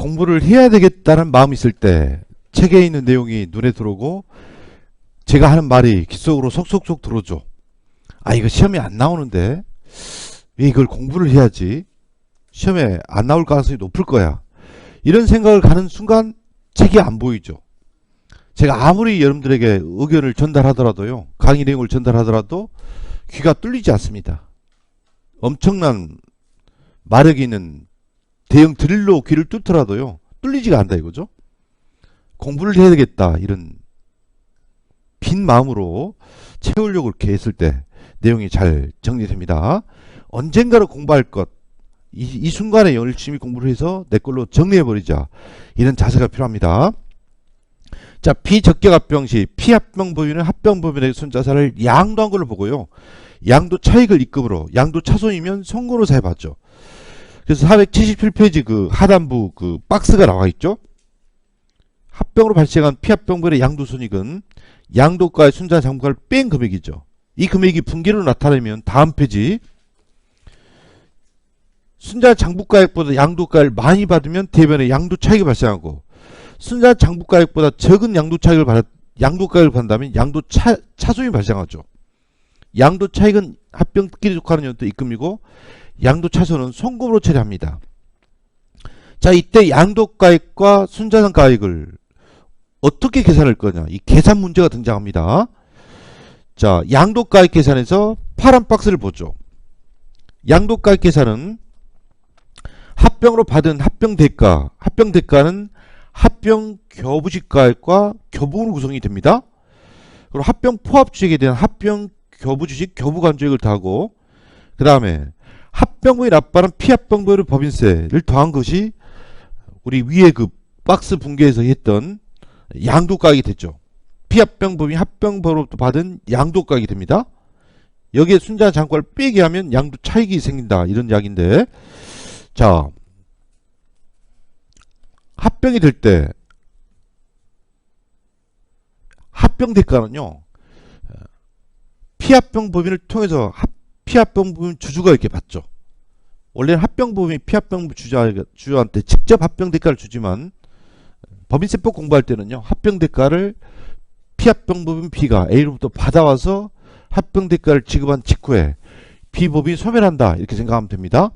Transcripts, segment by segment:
공부를 해야 되겠다는 마음이 있을 때 책에 있는 내용이 눈에 들어오고 제가 하는 말이 귓속으로 속속속 들어오죠. 아, 이거 시험에 안 나오는데 왜 이걸 공부를 해야지? 시험에 안 나올 가능성이 높을 거야. 이런 생각을 가는 순간 책이 안 보이죠. 제가 아무리 여러분들에게 의견을 전달하더라도요, 강의 내용을 전달하더라도 귀가 뚫리지 않습니다. 엄청난 마력이 있는 대형 드릴로 귀를 뚫더라도요, 뚫리지가 않다 이거죠. 공부를 해야 되겠다 이런 빈 마음으로 채우려고 이렇게 했을 때 내용이 잘 정리됩니다. 언젠가는 공부할 것, 이 순간에 열심히 공부를 해서 내 걸로 정리해버리자, 이런 자세가 필요합니다. 자, 비적격 합병 시 피합병 법인은 합병 법인의 손자산을 양도한 걸로 보고요, 양도 차익을 입금으로 양도 차손이면 송금으로 받죠. 그래서 477페이지 그 하단부 그 박스가 나와 있죠. 합병으로 발생한 피합병법의 양도손익은 양도가의 순자 장부가를 뺀 금액이죠. 이 금액이 분기로 나타나면 다음 페이지, 순자 장부가액보다 양도가를 많이 받으면 대변에 양도 차익이 발생하고, 순자 장부가액보다 적은 양도 차익을 양도가액을 받는다면 양도 차손이 발생하죠. 양도 차익은 합병끼리 속하는 연도 입금이고, 양도 차손은 송금으로 처리합니다. 자, 이때 양도가액과 순자산가액을 어떻게 계산할 거냐, 이 계산 문제가 등장합니다. 자, 양도가액 계산에서 파란 박스를 보죠. 양도가액 계산은 합병으로 받은 합병대가, 합병대가는 합병 교부지가액과 교부금으로 구성이 됩니다. 그리고 합병 포합주식에 대한 합병 교부주식 교부간주액을 더하고, 그 다음에 합병부에 납부하는 피합병부의 법인세를 더한 것이 우리 위에 그 박스 붕괴에서 했던 양도가액이 됐죠. 피합병법인 합병법으로부터 받은 양도가액이 됩니다. 여기에 순자 장과를 빼게 하면 양도 차익이 생긴다, 이런 이야기인데, 자, 합병이 될 때 합병 대가는요, 피합병법인을 통해서 피합병법인 주주가 이렇게 받죠. 원래는 합병법인이 피합병법 주주한테 직접 합병 대가를 주지만, 법인세법 공부할 때는요, 합병 대가를 피합병법인 B가 A로부터 받아와서 합병 대가를 지급한 직후에 B법인이 소멸한다, 이렇게 생각하면 됩니다.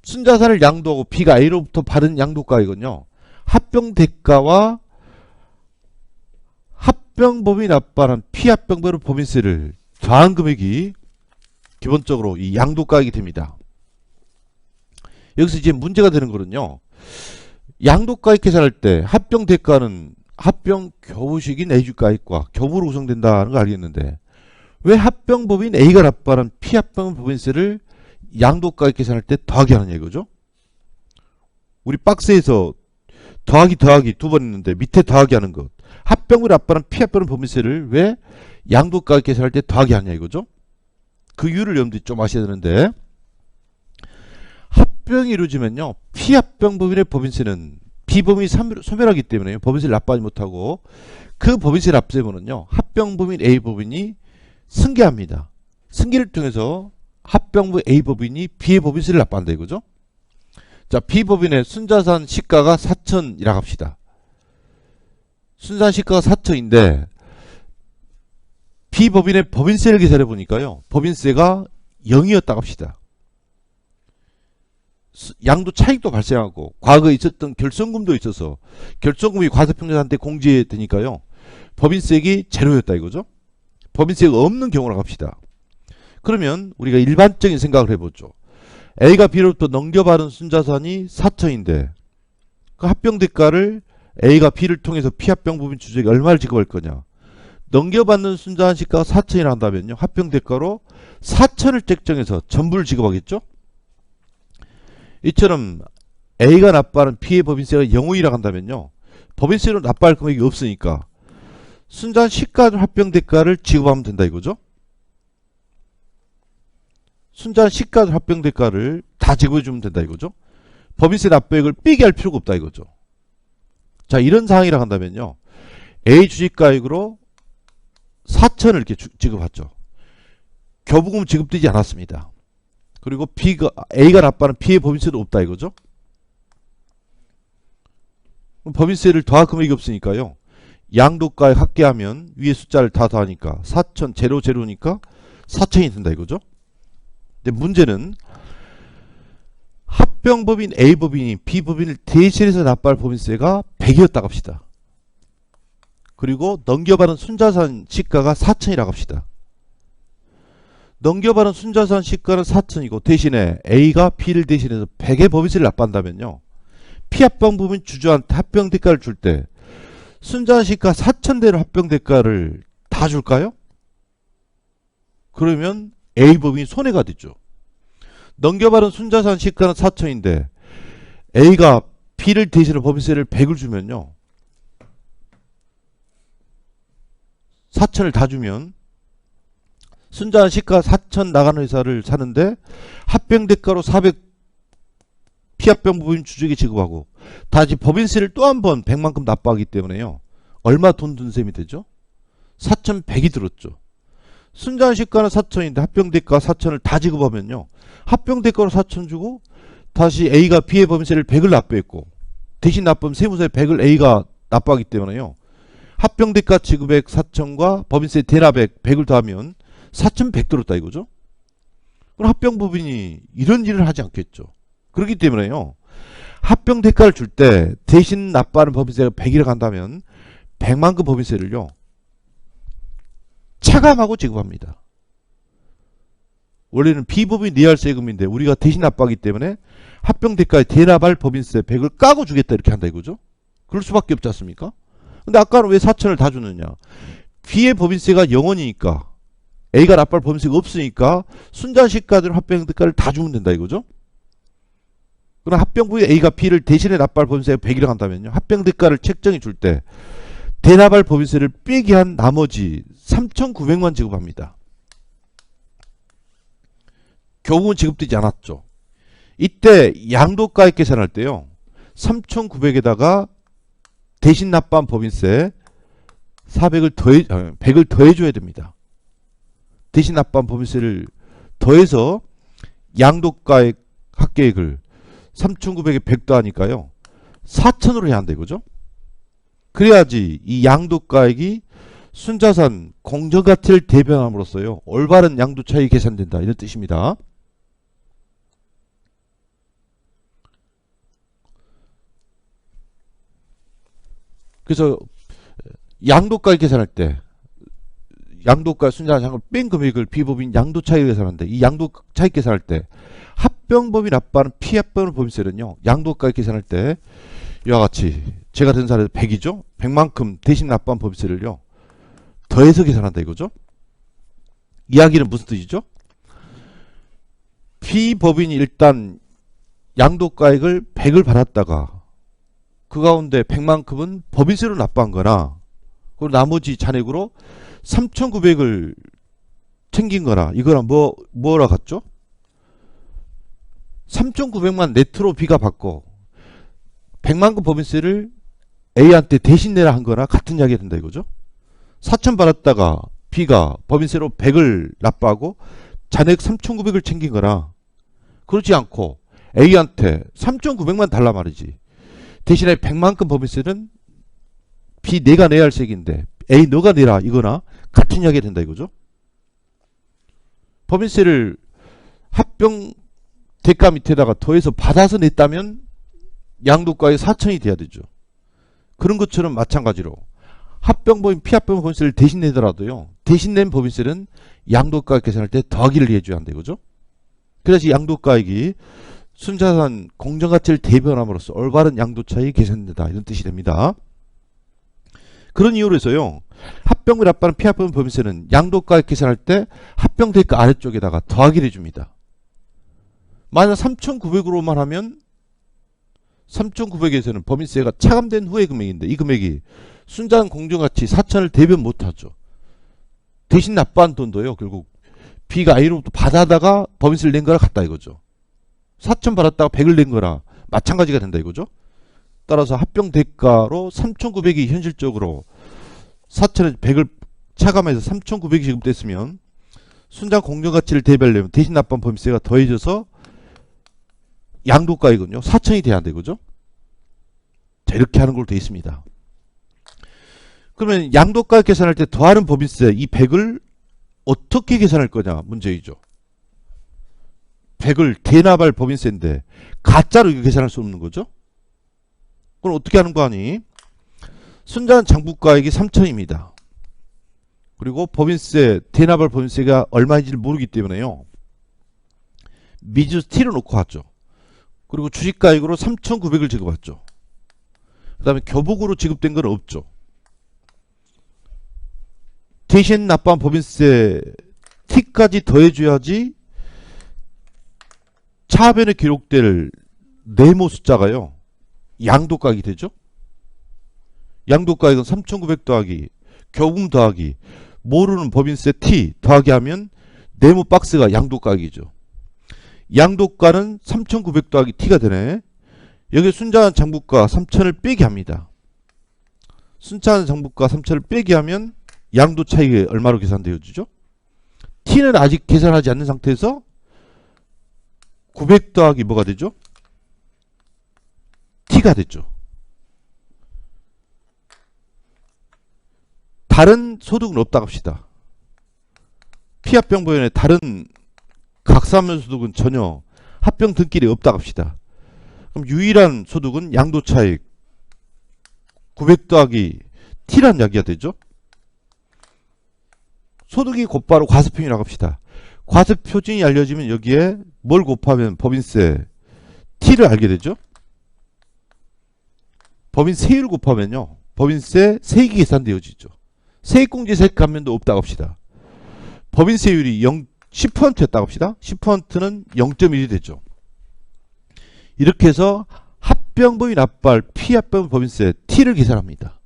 순자산을 양도하고 B가 A로부터 받은 양도가액은요, 합병 대가와 합병법인이 납부하는 피합병법의 법인세를 더한 금액이 기본적으로 이 양도가액이 됩니다. 여기서 이제 문제가 되는 거는요, 양도가액 계산할 때 합병 대가는 합병 교부식인 A주가액과 교부로 구성된다는 걸 알겠는데, 왜 합병법인 A가 납부하는 피합병 법인세를 양도가액 계산할 때 더하기 하느냐 이거죠. 우리 박스에서 더하기 두 번 있는데 밑에 더하기 하는 것, 합병을 납부하는 피합병 법인세를 왜 양도가액 계산할 때 더하기 하느냐 이거죠. 그 이유를 여러분들이 좀 아셔야 되는데, 합병이 이루어지면요, 피합병 법인의 법인세는 B법인이 소멸하기 때문에 법인세를 납부하지 못하고, 그 법인세를 납부하면은요, 합병법인 A법인이 승계합니다. 승계를 통해서 합병부 A법인이 B의 법인세를 납부한다 이거죠. 자, B법인의 순자산 시가가 4천이라고 합시다. 순자산 시가가 4천인데 B법인의 법인세를 계산해 보니까요, 법인세가 0이었다고 합시다. 양도 차익도 발생하고 과거에 있었던 결손금도 있어서 결손금이 과세평가한테 공제되니까요, 법인세액이 제로였다 이거죠. 법인세가 없는 경우라고 합시다. 그러면 우리가 일반적인 생각을 해보죠. A가 B로부터 넘겨받은 순자산이 4천인데 그 합병대가를 A가 B를 통해서 피합병법인 주주에게 얼마를 지급할 거냐. 넘겨받는 순자산 시가가 4천이라 한다면요, 합병대가로 4천을 책정해서 전부를 지급하겠죠. 이처럼 A가 납부하는 B의 법인세가 0원이라고 한다면요, 법인세로 납부할 금액이 없으니까 순자산 시가 합병대가를 지급하면 된다 이거죠. 순자산 시가 합병대가를 다 지급해주면 된다 이거죠. 법인세 납부액을 빼게 할 필요가 없다 이거죠. 자, 이런 상황이라 한다면요, A 주식가액으로 4천을 이렇게 지급하죠. 교부금 지급되지 않았습니다. 그리고 A가 납부하는 B의 법인세도 없다 이거죠. 그럼 법인세를 더할 금액이 없으니까요. 양도가액 합계하면 위에 숫자를 다 더하니까 4천 제로 제로니까 4천이 든다 이거죠. 근데 문제는 합병법인 A법인이 B법인을 대신해서 납부할 법인세가 100이었다고 합시다. 그리고 넘겨받은 순자산 시가가 4천이라고 합시다. 넘겨받은 순자산 시가는 4천이고 대신에 A가 B를 대신해서 100의 법인세를 납부한다면요. 피합병법인 주주한테 합병대가를 줄 때 순자산 시가 4천대로 합병대가를 다 줄까요? 그러면 A법인이 손해가 되죠. 넘겨받은 순자산 시가는 4천인데 A가 B를 대신해 법인세를 100을 주면요. 4천을 다 주면 순자산 시가 4천 나가는 회사를 사는데 합병대가로 400 피합병법인 주주에게 지급하고 다시 법인세를 또 한 번 100만큼 납부하기 때문에요. 얼마 돈 든 셈이 되죠? 4,100이 들었죠. 순자산 시가는 4천인데 합병대가 4천을 다 지급하면요. 합병대가로 4천 주고 다시 A가 B의 법인세를 100을 납부했고 대신 납부하면 세무서에 100을 A가 납부하기 때문에요. 합병대가 지급액 4천과 법인세 대납액 100을 더하면 4,100 들었다 이거죠. 그럼 합병법인이 이런 일을 하지 않겠죠. 그렇기 때문에요. 합병대가를 줄 때 대신 납부하는 법인세가 100이라 간다면 100만큼 법인세를요. 차감하고 지급합니다. 원래는 B법인 리알세금인데 우리가 대신 납부하기 때문에 합병대가에 대납할 법인세 100을 까고 주겠다 이렇게 한다 이거죠. 그럴 수밖에 없지 않습니까? 근데 아까는 왜 4천을 다 주느냐. B의 법인세가 0원이니까 A가 납부할 법인세가 없으니까 순자산시가대로 합병대가를 다 주면 된다 이거죠. 그럼 합병부에 A가 B를 대신해 납부할 법인세가 100이라고 한다면요. 합병대가를 책정해 줄 때 대납할 법인세를 빼기 한 나머지 3,900만 지급합니다. 결국은 지급되지 않았죠. 이때 양도가액 계산할 때요. 3,900에다가 대신 납부한 법인세 100을 더해줘야 됩니다. 대신 납부한 법인세를 더해서 양도가액 합계액을 3,900에 100 더하니까요. 4,000으로 해야 한다 이거죠. 그래야지 이 양도가액이 순자산 공정가치를 대변함으로써요. 올바른 양도 차익이 계산된다 이런 뜻입니다. 그래서 양도가액 계산할 때 양도가 순자산을 뺀 금액을 비법인 양도 차익을 계산하는데 이 양도 차익 계산할 때 합병법인 납부하는 피합병 법인세는요. 양도가액 계산할 때 이와 같이 제가 든 사례에서 100이죠. 100만큼 대신 납부한 법인세를요. 더해서 계산한다 이거죠. 이야기는 무슨 뜻이죠? 피법인이 일단 양도가액을 100을 받았다가 그 가운데 100만큼은 법인세로 납부한 거나 그리고 나머지 잔액으로 3,900을 챙긴 거나 이거랑 뭐라 같죠? 3,900만 네트로 B가 받고 100만큼 법인세를 A한테 대신 내라 한 거나 같은 이야기가 된다 이거죠. 4천 받았다가 B가 법인세로 100을 납부하고 잔액 3,900을 챙긴 거나 그렇지 않고 A한테 3,900만 달라 말이지. 대신에 100만큼 법인세는 B 내가 내야 할 세액인데 A 너가 내라 이거나 같은 이야기가 된다 이거죠. 법인세를 합병 대가 밑에다가 더해서 받아서 냈다면 양도가액 4천이 돼야 되죠. 그런 것처럼 마찬가지로 합병법인 피합병 법인세를 대신 내더라도요. 대신 낸 법인세는 양도가액 계산할 때 더하기를 해줘야 한다 이거죠. 그래서 양도가액이 순자산 공정가치를 대변함으로써 올바른 양도차익이 계산된다 이런 뜻이 됩니다. 그런 이유로 해서요. 합병을 납부하는 피합병 법인세는 양도가액 계산할 때 합병대가 아래쪽에다가 더하기를 해줍니다. 만약 3,900으로만 하면 3,900에서는 법인세가 차감된 후의 금액인데 이 금액이 순자산 공정가치 4천을 대변 못하죠. 대신 납부한 돈도요. 결국 B가 A로부터 받아다가 법인세를 낸 거랑 같다 이거죠. 4천 받았다가 100을 낸 거나 마찬가지가 된다 이거죠. 따라서 합병 대가로 3,900이 현실적으로 4천에 100을 차감해서 3,900이 지급됐으면 순자산 공정가치를 대비하려면 대신 납부한 법인세가 더해져서 양도가액은요 4천이 돼야 한다 이거죠. 자, 이렇게 하는 걸로 되어 있습니다. 그러면 양도가액 계산할 때 더하는 법인세 이 100을 어떻게 계산할 거냐 문제이죠. 100을 대납할 법인세인데 가짜로 이거 계산할 수 없는 거죠. 그럼 어떻게 하는 거 아니? 순자한 장부가액이 3천입니다. 그리고 법인세 대납할 법인세가 얼마인지를 모르기 때문에요. 미주 T를 놓고 왔죠. 그리고 주식가액으로 3,900을 지급했죠. 그 다음에 교복으로 지급된 건 없죠. 대신 납부한 법인세 T까지 더해줘야지 차변에 기록될 네모 숫자가요. 양도가액이 되죠. 양도가액은 3,900 더하기 교부금 더하기 모르는 법인세 T 더하기 하면 네모 박스가 양도가액이죠. 양도가는 3,900 더하기 T가 되네. 여기 순자한 장부가 3,000을 빼기 합니다. 순자한 장부가 3,000을 빼기 하면 양도 차익이 얼마로 계산되어지죠? T는 아직 계산하지 않는 상태에서 900 더하기 뭐가 되죠? T가 됐죠. 다른 소득은 없다고 합시다. 피합병보연에 다른 각사면 소득은 전혀 합병 등길이 없다고 합시다. 그럼 유일한 소득은 양도차익 900 더하기 T란 이야기가 되죠. 소득이 곧바로 과세표준이라고 합시다. 과세표준이 알려지면 여기에 뭘 곱하면 법인세 T를 알게 되죠. 법인세율 곱하면요. 법인세 세액이 계산되어지죠. 세액공제세액감면도 없다고 합시다. 법인세율이 10%였다고 합시다. 10%는 0.1이 되죠. 이렇게 해서 합병법인 납부할 피합병 법인세 T를 계산합니다.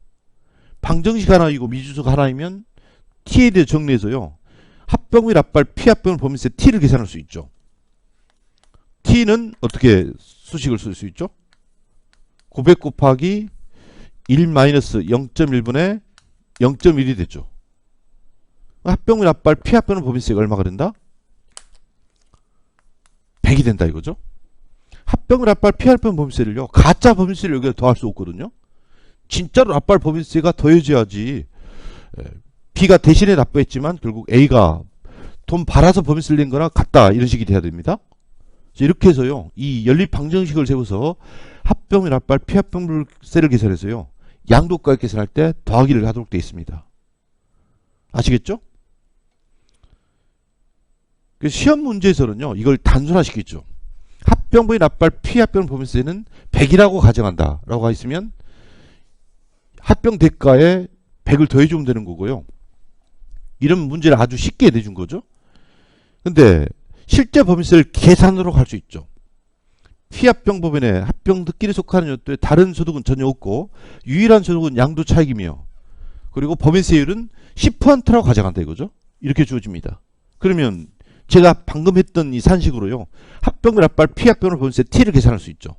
방정식 하나이고 미주석 하나이면 T에 대해 정리해서요. 합병법인 납부할 피합병 법인세 T를 계산할 수 있죠. T는 어떻게 수식을 쓸 수 있죠? 900 곱하기 1 마이너스 0.1분의 0.1이 되죠. 합병법인 납부할 피합병 법인세가 얼마가 된다? 100이 된다 이거죠. 합병을 납부할 피합병 법인세를요. 가짜 법인세를 여기에 더할 수 없거든요. 진짜로 납부할 법인세가 더해져야지. B가 대신에 납부했지만 결국 A가 돈 받아서 법인세를 낸 거나 같다 이런 식이 돼야 됩니다. 이렇게 해서요. 이 연립 방정식을 세워서 합병을 납부할 피합병세를 계산해서요. 양도가액 계산할 때 더하기를 하도록 되어 있습니다. 아시겠죠? 시험 문제에서는요. 이걸 단순화시키죠. 합병법인 납부할 피합병 법인세는 100이라고 가정한다 라고 했으면 합병 대가에 100을 더해주면 되는 거고요. 이런 문제를 아주 쉽게 내준 거죠. 근데 실제 법인세를 계산으로 갈 수 있죠. 피합병 법인에 합병 등기에 속하는 것도 다른 소득은 전혀 없고 유일한 소득은 양도 차익이며 그리고 법인세율은 10%라고 가정한다 이거죠. 이렇게 주어집니다. 그러면 제가 방금 했던 이 산식으로요. 합병을 납부할 피합병을 법인세 T를 계산할 수 있죠.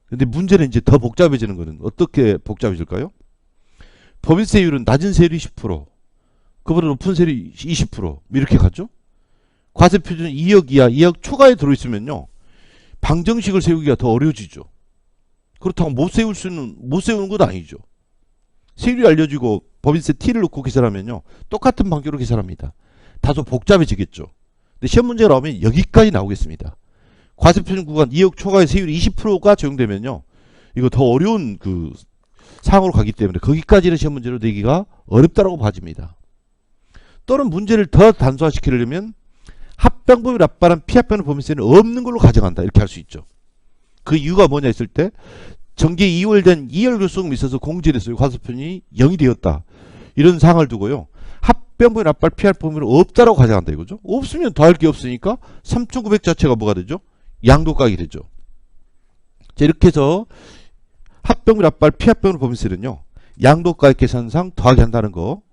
근데 문제는 이제 더 복잡해지는 거는 어떻게 복잡해질까요? 법인세율은 낮은 세율이 10%, 그보다 높은 세율이 20% 이렇게 가죠. 과세표준은 2억 이하, 2억 초과에 들어있으면요. 방정식을 세우기가 더 어려워지죠. 그렇다고 못 세우는 건 아니죠. 세율이 알려지고 법인세 T를 놓고 계산하면요. 똑같은 방식으로 계산합니다. 다소 복잡해지겠죠. 근데 시험 문제가 나오면 여기까지 나오겠습니다. 과세표준 구간 2억 초과의 세율이 20%가 적용되면요. 이거 더 어려운 그 상황으로 가기 때문에 거기까지는 시험 문제로 내기가 어렵다고 봐집니다. 또는 문제를 더 단순화시키려면 합병법이 납부한 피합병 법인세는 없는 걸로 가정한다. 이렇게 할 수 있죠. 그 이유가 뭐냐 했을 때 정기 2월 된 2월 교수금이 있어서 공제됐어요. 과세표준이 0이 되었다. 이런 상황을 두고요. 합병법이 납부할 피합병은 없다라고 가정한다 이거죠. 없으면 더할 게 없으니까 3,900 자체가 뭐가 되죠? 양도가액이 되죠. 자, 이렇게 해서 합병법이 납부할 피합병 법인세는요. 양도가액 계산상 더하기 한다는 거.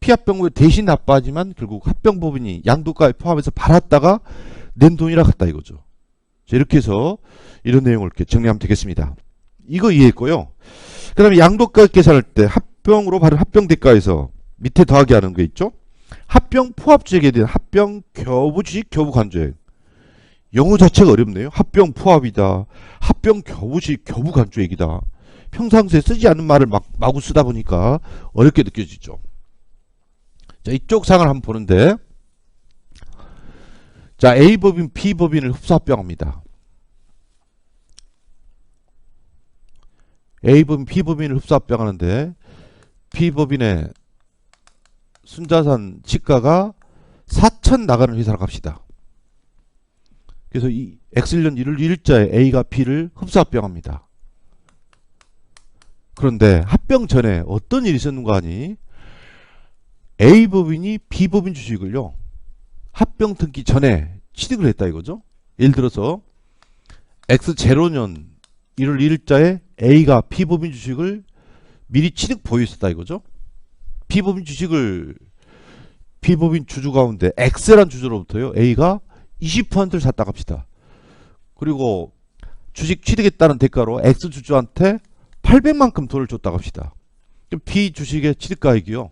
피합병법에 대신 납부하지만 결국 합병법인이 양도가액 포함해서 받았다가 낸 돈이라 같다 이거죠. 자, 이렇게 해서 이런 내용을 이렇게 정리하면 되겠습니다. 이거 이해했고요. 그 다음에 양도가액 계산할 때 합병으로 받은 합병 대가에서 밑에 더하기 하는 거 있죠. 합병 포합주액에 대한 합병 교부주식 교부간주액. 영어 자체가 어렵네요. 합병 포함이다. 합병 교부식 교부 간주액이다. 평상시에 쓰지 않는 말을 마구 쓰다 보니까 어렵게 느껴지죠. 자, 이쪽 상을 한번 보는데, 자, A법인 B법인을 흡사합병합니다. A법인 B법인을 흡사합병하는데 B법인의 순자산 시가가 4천 나가는 회사라고 합시다. 그래서 이 X년 1월 1일자에 A가 B를 흡사합병합니다. 그런데 합병 전에 어떤 일이 있었는가 하니 A법인이 B법인 주식을요, 합병 등기 전에 취득을 했다 이거죠. 예를 들어서 X0년 1월 1일자에 A가 B법인 주식을 미리 취득 보유했었다 이거죠. B법인 주식을 B법인 주주 가운데 X란 주주로부터요, A가 20%를 샀다고 합시다. 그리고 주식 취득했다는 대가로 X 주주한테 800만큼 돈을 줬다고 합시다. 그럼 B 주식의 취득가액이요,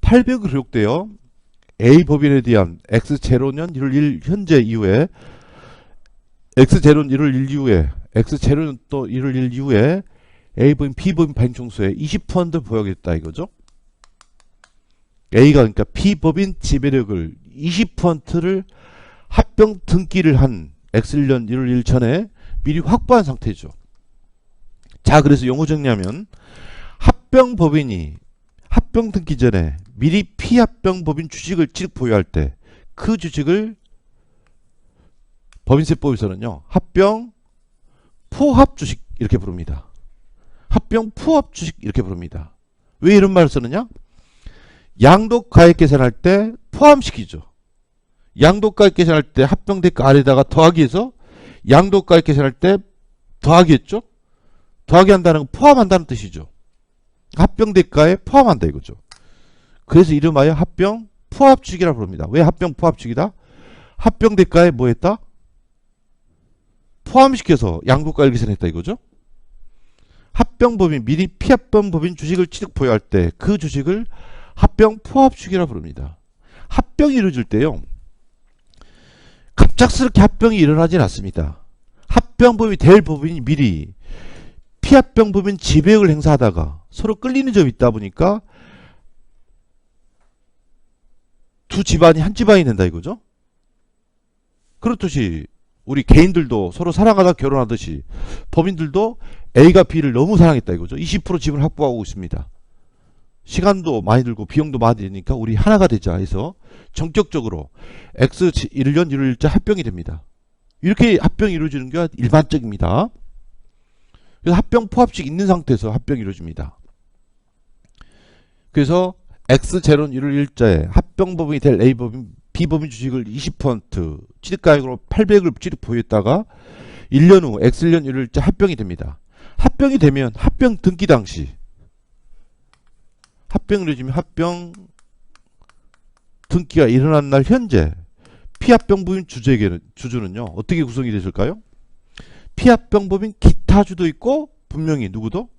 800으로 기록되어 A 법인에 대한 X0년 1월 1일 현재 이후에 X0년 1월 1일 이후에 X0년 또 1월 1일 이후에 A 법인 B 법인 반총수에 20% 보유하겠다 이거죠. A가 그러니까 B 법인 지배력을 20%를 합병 등기를 한 X1년 1월 1일 전에 미리 확보한 상태죠. 자, 그래서 용어 정리하면 합병 법인이 합병 등기 전에 미리 피합병 법인 주식을 취득 보유할 때 그 주식을 법인세법에서는요, 합병 포합 주식 이렇게 부릅니다. 합병 포합 주식 이렇게 부릅니다. 왜 이런 말을 쓰느냐? 양독 가액 계산할 때 포함시키죠. 양독 가액 계산할 때 합병 대가 아래다가 더하기 해서 양독 가액 계산할 때 더하기 했죠. 더하기 한다는 건 포함한다는 뜻이죠. 합병 대가에 포함한다 이거죠. 그래서 이름하여 합병 포합주식이라 부릅니다. 왜 합병 포합주식이다? 합병 대가에 뭐 했다? 포함시켜서 양도가액 계산했다 이거죠. 합병법인 미리 피합병법인 주식을 취득 보유할 때 그 주식을 합병 포합주식이라 부릅니다. 합병이 이루어질 때요, 갑작스럽게 합병이 일어나진 않습니다. 합병법이 될 법인이 미리 피합병법인 지배력을 행사하다가 서로 끌리는 점이 있다 보니까 두 집안이 한 집안이 된다 이거죠. 그렇듯이 우리 개인들도 서로 사랑하다 결혼하듯이 법인들도 A가 B를 너무 사랑했다 이거죠. 20% 집을 확보하고 있습니다. 시간도 많이 들고 비용도 많이 드니까 우리 하나가 되자 해서 전격적으로 X 1년 1일자 합병이 됩니다. 이렇게 합병이 이루어지는 게 일반적입니다. 그래서 합병 포합식 있는 상태에서 합병이 이루어집니다. 그래서 X0년 1월 1일자에 합병법인이 될 A법인 B법인 주식을 20% 취득가액으로 800을 취득 보유했다가 1년 후 X1년 1일자 합병이 됩니다. 합병이 되면 합병 등기 당시 합병이 이루어지면 합병 등기가 일어난 날 현재 피합병법인 주주는요 어떻게 구성이 되실까요? 피합병법인 기타주도 있고 분명히 누구도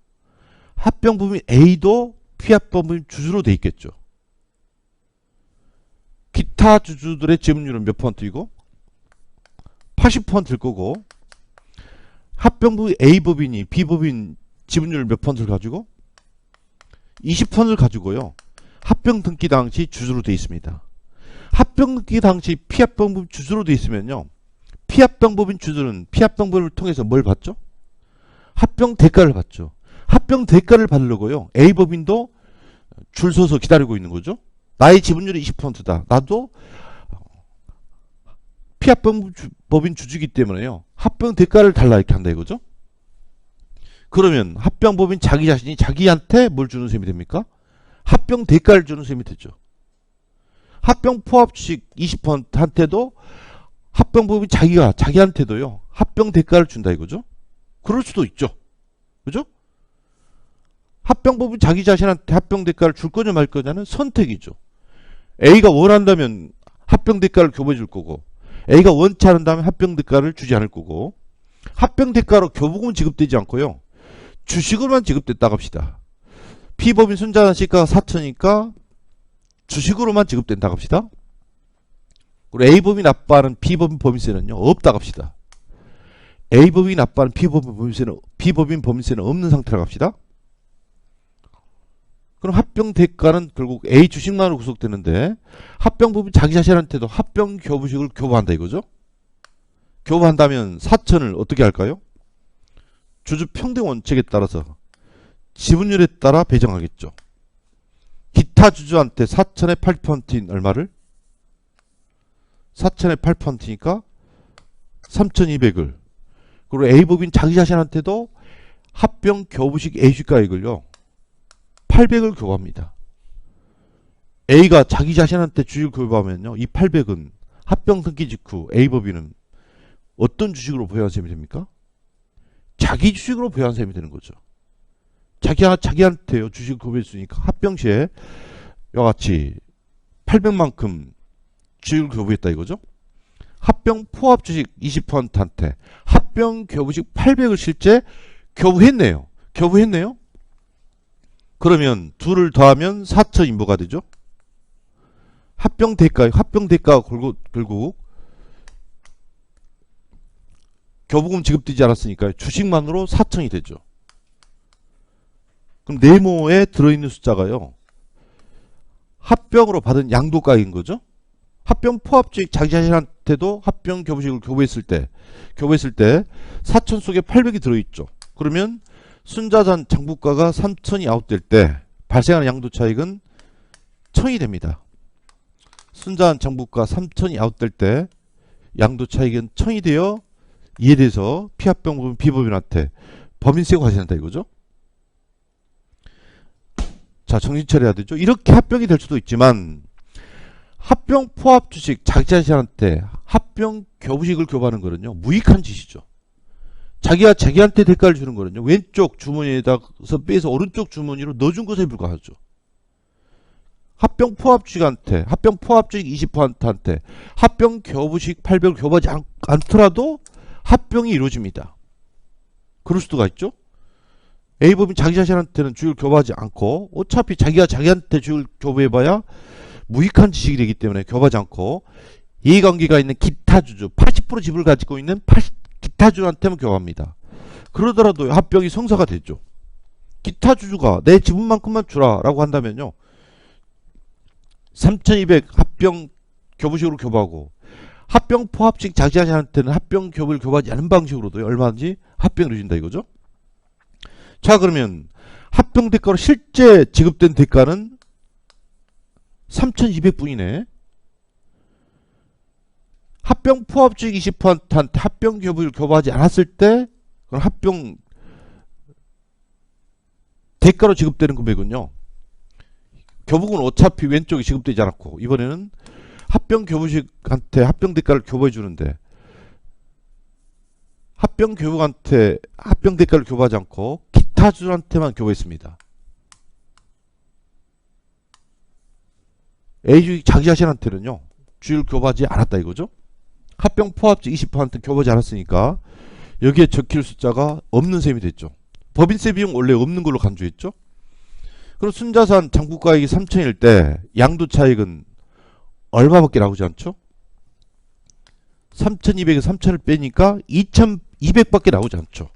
합병법인 A도 피합법인 주주로 돼 있겠죠. 기타 주주들의 지분율은 몇 %이고 80%일 거고, 합병법인 A법인이 B법인 지분율 몇 %를 가지고 20%를 가지고요, 합병 등기 당시 주주로 돼 있습니다. 합병 등기 당시 피합병법인 주주로 돼 있으면요, 피합병법인 주주는 피합병법을 통해서 뭘 받죠? 합병 대가를 받죠. 합병 대가를 받으려고요, A법인도 줄 서서 기다리고 있는 거죠. 나의 지분율이 20%다. 나도 피합병법인 주주이기 때문에요, 합병 대가를 달라 이렇게 한다 이거죠. 그러면 합병법인 자기 자신이 자기한테 뭘 주는 셈이 됩니까? 합병 대가를 주는 셈이 되죠. 합병 포합식 20%한테도 합병법인 자기가 자기한테도요 합병 대가를 준다 이거죠. 그럴 수도 있죠. 그죠? 합병법인 자기 자신한테 합병 대가를 줄 거냐 말 거냐는 선택이죠. A가 원한다면 합병 대가를 교부해 줄 거고, A가 원치 않는다면 합병 대가를 주지 않을 거고, 합병 대가로 교부금은 지급되지 않고요, 주식으로만 지급됐다고 합시다. B법인 순자산 시가가 4천이니까 주식으로만 지급된다고 합시다. 그리고 A법이 납부하는 B법인 법인세는요 없다 갑시다. A법이 납부하는 B법인 법인세는 없는 상태라고 합시다. 그럼 합병 대가는 결국 A 주식만으로 구속되는데 합병법인 자기 자신한테도 합병 교부식을 교부한다 이거죠. 교부한다면 사천을 어떻게 할까요? 주주 평등 원칙에 따라서 지분율에 따라 배정하겠죠. 기타 주주한테 4천의 8%인 얼마를? 4천의 8%니까 3,200을. 그리고 A법인 자기 자신한테도 합병 교부식 A주가액을요 800을 교부합니다. A가 자기 자신한테 주식을 교부하면요 이 800은 합병 등기 직후 A법인은 어떤 주식으로 부여한 셈이 됩니까? 자기 주식으로 부여한 셈이 되는 거죠. 자기한테요 주식을 교부했으니까 합병 시에 이와 같이 800만큼 주식을 교부했다 이거죠. 합병 포합 주식 20%한테 합병 교부식 800을 실제 교부했네요. 그러면 둘을 더하면 4,000인부가 되죠. 합병 대가가 결국 교부금 지급되지 않았으니까 주식만으로 4,000이 되죠. 그럼 네모에 들어있는 숫자가요 합병으로 받은 양도가액인 거죠. 합병 포합주식 자기 자신한테도 합병 교부식을 교부했을 때 4,000 속에 800이 들어있죠. 그러면 순자산 장부가가 3,000이 아웃될 때 발생하는 양도차익은 1,000이 됩니다. 순자산 장부가 3,000이 아웃될 때 양도차익은 1,000이 되어 이에 대해서 피합병법인 B법인한테 법인세가 과세한다 이거죠. 자, 정신 차려야 되죠. 이렇게 합병이 될 수도 있지만 합병 포합 주식 자기 자신한테 합병 교부식을 교부하는 거는요 무익한 짓이죠. 자기가 자기한테 대가를 주는 거는요 왼쪽 주머니에다서 빼서 오른쪽 주머니로 넣어준 것에 불과하죠. 합병 포합 주식한테 합병 포합 주식 20%한테 합병 교부식 800을 교부하지 않더라도 합병이 이루어집니다. 그럴 수가 있죠. A법인 자기 자신한테는 주식을 교부하지 않고 어차피 자기가 자기한테 주식을 교부해봐야 무익한 지식이 되기 때문에 교부하지 않고 이해관계가 있는 기타 주주 80% 지분을 가지고 있는 기타 주주한테만 교부합니다. 그러더라도 합병이 성사가 되죠. 기타 주주가 내 지분만큼만 주라 라고 한다면요 3,200 합병 교부식으로 교부하고 합병 포합식 자기 자신한테는 합병 교부를 교부하지 않은 방식으로도 얼마든지 합병을 해준다 이거죠. 자 그러면 합병 대가로 실제 지급된 대가는 3,200분이네. 합병 포합주식 20%한테 합병 교부를 교부하지 않았을 때 그럼 합병 대가로 지급되는 금액은요 교부금은 어차피 왼쪽에 지급되지 않았고 이번에는 합병 교부식한테 합병 대가를 교부해 주는데 합병 교부한테 합병 대가를 교부하지 않고 기타 주주한테만 교부했습니다. A주식 자기 자신한테는요 주식을 교부하지 않았다 이거죠. 합병 포합주 20%한테 교부하지 않았으니까 여기에 적힐 숫자가 없는 셈이 됐죠. 법인세 비용 원래 없는 걸로 간주했죠. 그럼 순자산 장부가액이 3,000일 때 양도차익은 얼마밖에 나오지 않죠? 3,200에 3,000을 빼니까 2,200밖에 나오지 않죠.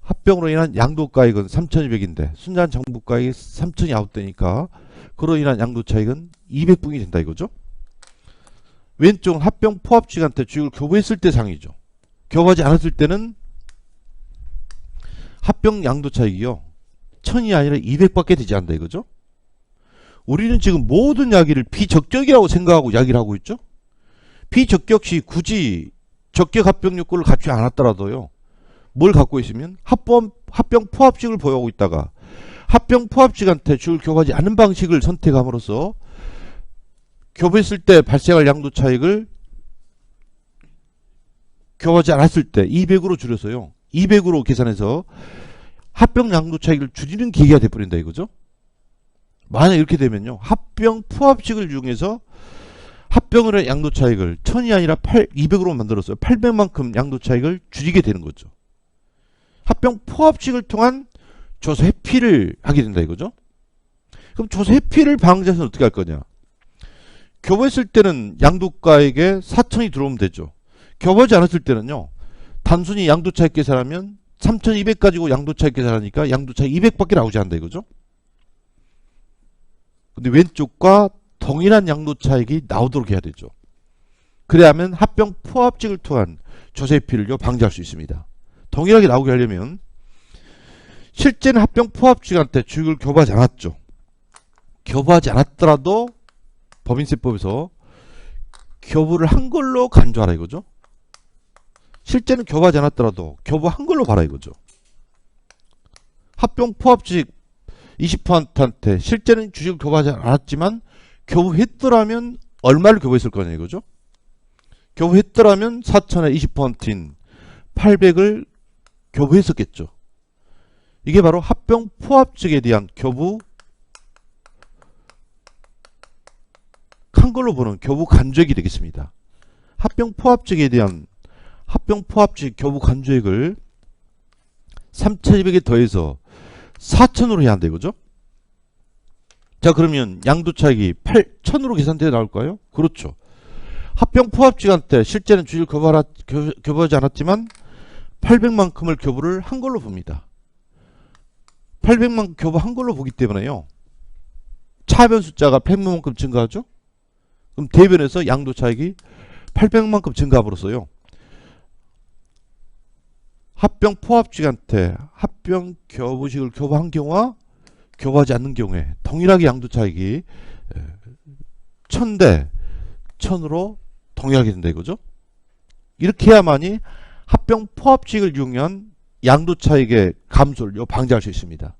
합병으로 인한 양도가액은 3,200인데 순자산 장부가액이 3,000이 아웃되니까 그로 인한 양도차익은 200분이 된다 이거죠. 왼쪽은 합병 포합주식한테 주식을 교부했을 때 상이죠. 교부하지 않았을 때는 합병 양도차익이요 1,000이 아니라 200밖에 되지 않는다 이거죠. 우리는 지금 모든 이야기를 비적격이라고 생각하고 이야기를 하고 있죠. 비적격 시 굳이 적격 합병 요건을 갖추지 않았더라도요 뭘 갖고 있으면 합병 포합식을 보유하고 있다가 합병 포합식한테 주식을 교부하지 않은 방식을 선택함으로써 교부했을 때 발생할 양도차익을 교부하지 않았을 때 200으로 줄여서요 200으로 계산해서 합병 양도차익을 줄이는 계기가 돼버린다 이거죠. 만약 이렇게 되면요 합병 포합식을 이용해서 합병으로의 양도차익을 1,000이 아니라 200으로 만들었어요. 800만큼 양도차익을 줄이게 되는 거죠. 합병 포합식을 통한 조세 회피를 하게 된다 이거죠. 그럼 조세 회피를 방지해서는 어떻게 할 거냐. 교부했을 때는 양도가액에 4천이 들어오면 되죠. 교부하지 않았을 때는요. 단순히 양도차익 계산하면 3,200 가지고 양도차익 계산하니까 양도차익 200밖에 나오지 않는다 이거죠. 근데 왼쪽과 동일한 양도차익이 나오도록 해야 되죠. 그래야만 합병 포합직을 통한 조세피를요 방지할 수 있습니다. 동일하게 나오게 하려면 실제는 합병 포합직한테 주식을 교부하지 않았죠. 교부하지 않았더라도 법인세법에서 교부를 한 걸로 간주하라 이거죠. 실제는 교부하지 않았더라도 교부한 걸로 봐라 이거죠. 합병 포합직 20%한테 실제는 주식을 교부하지 않았지만 교부했더라면 얼마를 교부했을 거냐 이거죠. 교부했더라면 4천에 20%인 800을 교부했었겠죠. 이게 바로 합병 포합직에 대한 교부 한 걸로 보는 교부 간주액이 되겠습니다. 합병 포합직에 대한 합병 포합직 교부 간주액을 3,200에 더해서 4,000으로 해야 한다 이거죠. 자 그러면 양도차익이 8,000으로 계산되어 나올까요? 그렇죠. 합병 포합직한테 실제는 주식을 교부하지 않았지만 800만큼을 교부를 한 걸로 봅니다. 800만 교부 한 걸로 보기 때문에요. 차변 숫자가 100만큼 증가하죠? 그럼 대변에서 양도차익이 800만큼 증가함으로써요. 합병 포합직한테 합병 교부식을 교부한 경우와 교부하지 않는 경우에 동일하게 양도차익이 1000대 1000으로 동일하게 된다 이거죠. 이렇게 해야만이 합병 포합직을 이용한 양도차익의 감소를 방지할 수 있습니다.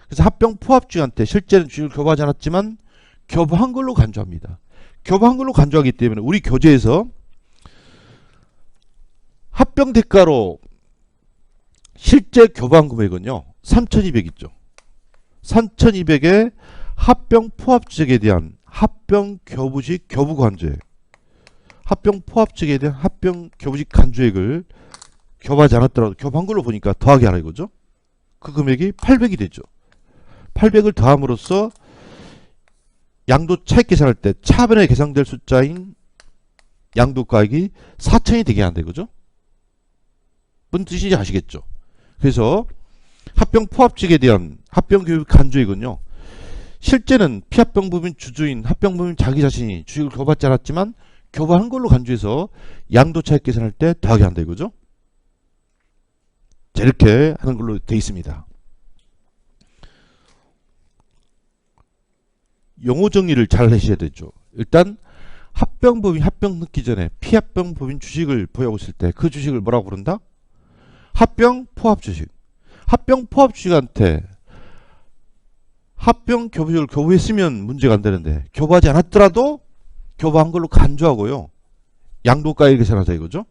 그래서 합병 포합직한테 실제는 주식을 교부하지 않았지만 교부한 걸로 간주합니다. 교부한 걸로 간주하기 때문에 우리 교재에서 합병 대가로 실제 교부한 금액은요 3,200 있죠. 3,200에 합병 포합직에 대한 합병 교부식 교부 간주액, 합병 포합직에 대한 합병 교부식 간주액을 교부하지 않았더라도 교부한 걸로 보니까 더하기 하라 이거죠. 그 금액이 800이 되죠. 800을 더함으로써 양도 차익 계산할 때 차변에 계산될 숫자인 양도가액이 4천이 되게 한다 이거죠. 무슨 뜻인지 아시겠죠. 그래서 합병 포합직에 대한 합병 교부 간주액은요. 실제는 피합병 법인 주주인 합병 법인 자기 자신이 주식을 교부받지 않았지만 교부한 걸로 간주해서 양도 차익 계산할 때 더하게 한다 이거죠. 자, 이렇게 하는 걸로 되어 있습니다. 용어 정리를 잘 하셔야 되죠. 일단 합병법인 합병 넣기 전에 피합병법인 주식을 보유하고 있을 때 그 주식을 뭐라고 부른다? 합병 포합 주식. 합병 포합 주식한테 합병 교부식을 교부했으면 문제가 안 되는데 교부하지 않았더라도 교부한 걸로 간주하고요. 양도가액 계산하자 이거죠.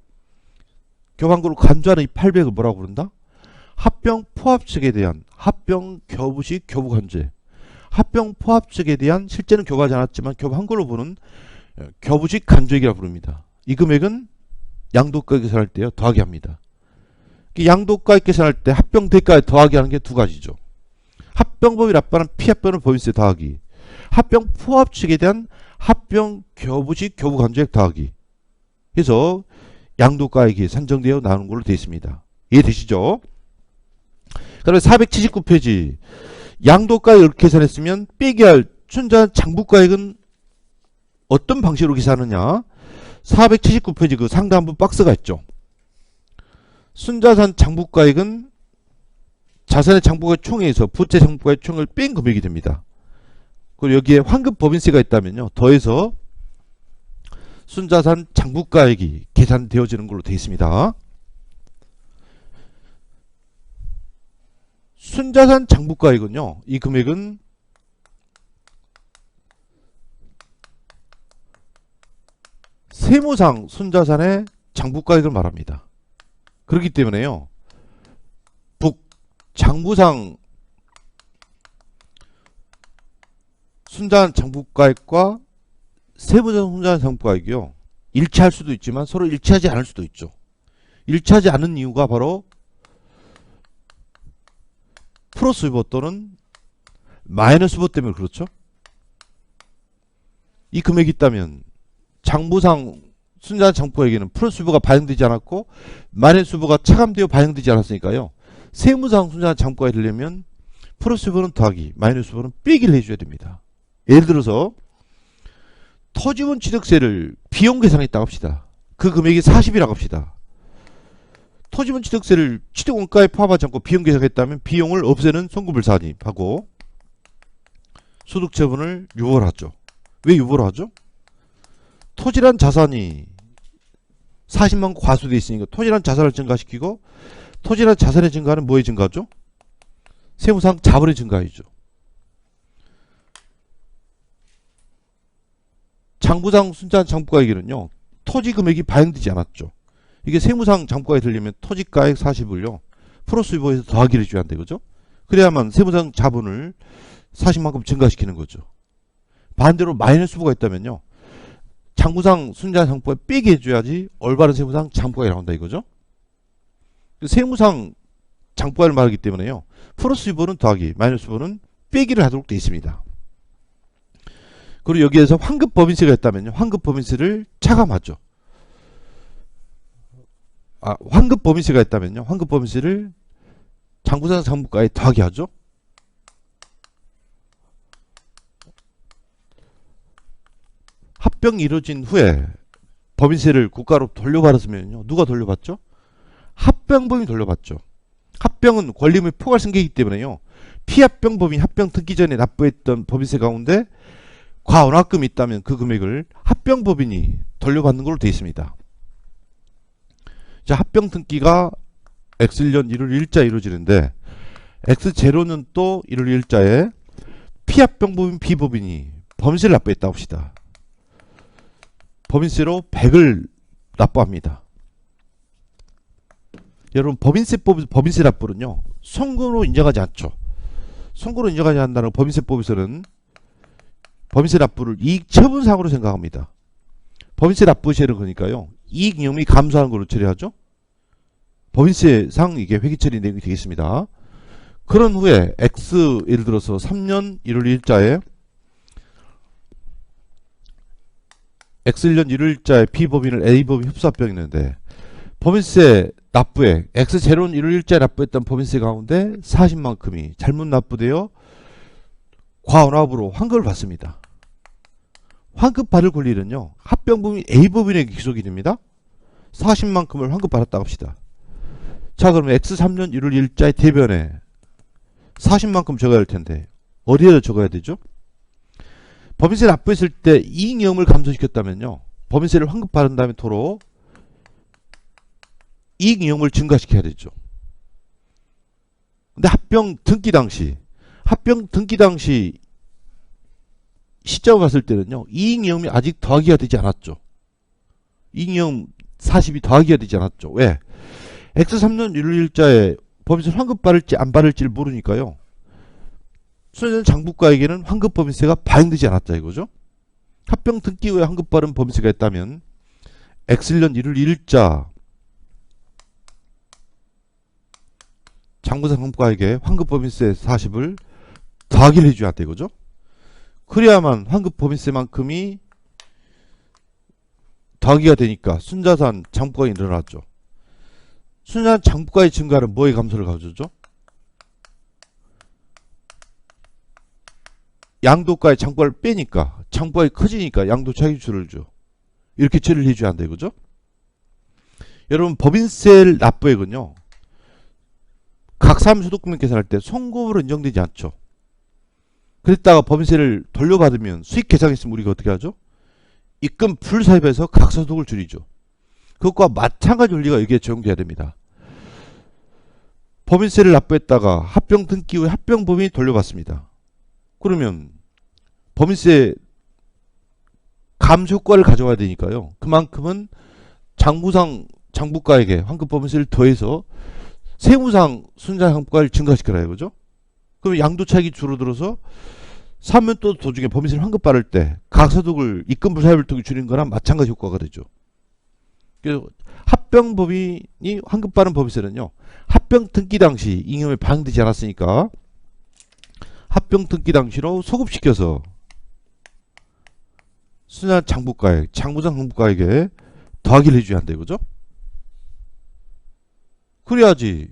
교부한 걸로 간주하는 이 800을 뭐라고 부른다? 합병 포합측에 대한 합병 교부식 교부 간주액. 합병 포합측에 대한 실제는 교부하지 않았지만 교부한 걸로 보는 교부식 간주액이라고 부릅니다. 이 금액은 양도가액 계산할 때요 더하기 합니다. 양도가액 계산할 때 합병 대가에 더하기 하는 게 두 가지죠. 합병법인 앞바는 피합병을 법인세 더하기, 합병 포합측에 대한 합병 교부식 교부 간주액 더하기 해서 양도가액이 산정되어 나오는 걸로 되어 있습니다. 이해되시죠? 그 다음에 479페이지 양도가액을 이렇게 계산했으면 빼기 할 순자산 장부가액은 어떤 방식으로 계산하느냐. 479페이지 그 상단부 박스가 있죠. 순자산 장부가액은 자산의 장부가액 총액에서 부채 장부가액 총액을 뺀 금액이 됩니다. 그리고 여기에 환급 법인세가 있다면요 더해서 순자산 장부가액이 계산되어지는 걸로 되어 있습니다. 순자산 장부가액은요 이 금액은 세무상 순자산의 장부가액을 말합니다. 그렇기 때문에요 장부상 순자산 장부가액과 세무상 순자산 장부가액이요 일치할 수도 있지만 서로 일치하지 않을 수도 있죠. 일치하지 않은 이유가 바로 플러스 부호 또는 마이너스 부호 때문에 그렇죠. 이 금액이 있다면 장부상 순자산 장부가액에는 플러스 유보가 반영되지 않았고 마이너스 유보가 차감되어 반영되지 않았으니까요. 세무상 순자산 장부가액이 되려면 플러스 유보는 더하기, 마이너스 유보는 빼기를 해줘야 됩니다. 예를 들어서 토지분 취득세를 비용 계산했다고 합시다. 그 금액이 40이라고 합시다. 토지분 취득세를 취득원가에 포함하지 않고 비용 계산했다면 비용을 없애는 송금불사한입하고 소득처분을 유보를 하죠. 왜 유보를 하죠? 토지란 자산이 40만 과수되어 있으니까 토지란 자산을 증가시키고 토지란 자산의 증가는 뭐의 증가죠? 세무상 자본의 증가이죠. 장부상 순자산 장부가액에는요. 토지 금액이 반영되지 않았죠. 이게 세무상 장부가액이 들리면 토지가액 40을요. 플러스 유보에서 더하기를 해줘야 한다 이거죠. 그래야만 세무상 자본을 40만큼 증가시키는 거죠. 반대로 마이너스 유보가 있다면요. 장부상 순자산 장부가액 빼기 해줘야지 올바른 세무상 장부가액이 나온다 이거죠. 세무상 장부가액을 말하기 때문에요. 플러스 유보는 더하기, 마이너스 유보는 빼기를 하도록 되어 있습니다. 그리고 여기에서 환급법인세가 있다면요. 환급법인세를 차감하죠. 환급법인세가 있다면요. 환급법인세를 장부상 장부가에 더하기 하죠. 합병이 이루어진 후에 법인세를 국가로 돌려받았으면요. 누가 돌려받죠? 합병법인이 돌려받죠. 합병은 권리금의 포괄 승계이기 때문에요. 피합병법인이 합병 등기 전에 납부했던 법인세 가운데 과원화금이 있다면 그 금액을 합병법인이 돌려받는 걸로 되어 있습니다. 자, 합병 등기가 X1년 1월 1일자에 이루어지는데 X0는 또 1월 1일자에 피합병법인 B법인이 법인세를 납부했다고 합시다. 법인세로 100을 납부합니다. 여러분 법인세 납부는요. 송금으로 인정하지 않죠. 송금으로 인정하지 않는다는 법인세법에서는 법인세 납부를 이익처분상으로 생각합니다. 법인세 납부 시에는 그러니까요. 이익잉여금이 감소하는 걸로 처리하죠. 법인세상 이게 회계처리 내용이 되겠습니다. 그런 후에 X 예를 들어서 3년 1월 1일자에 X1년 1월자에 B법인을 A법인 흡수합병이 있는데 법인세 납부액 X0는 1월 1일자에 납부했던 법인세 가운데 40만큼이 잘못 납부되어 과언합으로 환급을 받습니다. 환급 받을 권리는요. 합병법인 A법인에게 기속이 됩니다. 40만큼을 환급 받았다고 합시다. 자, 그러면 X3년 1월 1일자의 대변에 40만큼 적어야 할 텐데 어디에다 적어야 되죠? 법인세 납부했을 때 이익잉여금을 감소시켰다면요. 법인세를 환급받은 다음에 토록 이익잉여금을 증가시켜야 되죠. 근데 합병 등기 당시 시점을 봤을 때는요. 이익잉여금이 아직 더하기가 되지 않았죠. 이익잉여금 40이 더하기가 되지 않았죠. 왜? X3년 1월 1일자에 법인세 환급받을지 안 받을지를 모르니까요. 순자산 장부가액에는 환급법인세가 반영되지 않았다 이거죠. 합병 등기 후에 환급받은 법인세가 있다면 X1년 1월 1일자 장부상 장부가액에 환급법인세 40을 더하기를 해줘야 한다 이거죠. 그래야만 환급법인세만큼이 더하기가 되니까 순자산 장부가액이 늘어났죠. 순자산 장부가액 증가는 뭐의 감소를 가져오죠? 양도가의 장부가를 빼니까 장부가액이 커지니까 양도 차익이 줄어들죠. 이렇게 처리를 해줘야 한다 이거죠. 여러분 법인세 납부액은요. 각 사람 소득금액 계산할 때 송금으로 인정되지 않죠. 그랬다가 법인세를 돌려받으면 수익 계산했으면 우리가 어떻게 하죠? 입금 불사입해서 각소득을 줄이죠. 그것과 마찬가지 원리가 여기에 적용돼야 됩니다. 법인세를 납부했다가 합병 등기 후에 합병법인이 돌려받습니다. 그러면 법인세 감소 효과를 가져와야 되니까요. 그만큼은 장부상 장부가액에 환급법인세를 더해서 세무상 순자산 장부가를 증가시켜라 이거죠. 그럼 양도차익이 줄어들어서 사면 또 도중에 법인세를 환급받을 때 각소득을 입금 불사입을 통해 줄인 거랑 마찬가지 효과가 되죠. 그래서 합병법인이 환급받은 법인세는요. 합병 등기 당시 잉여금이 반영되지 않았으니까 합병 등기 당시로 소급시켜서 순환 장부가액, 장부상 장부가액에 더하기를 해줘야 한다 이거죠. 그래야지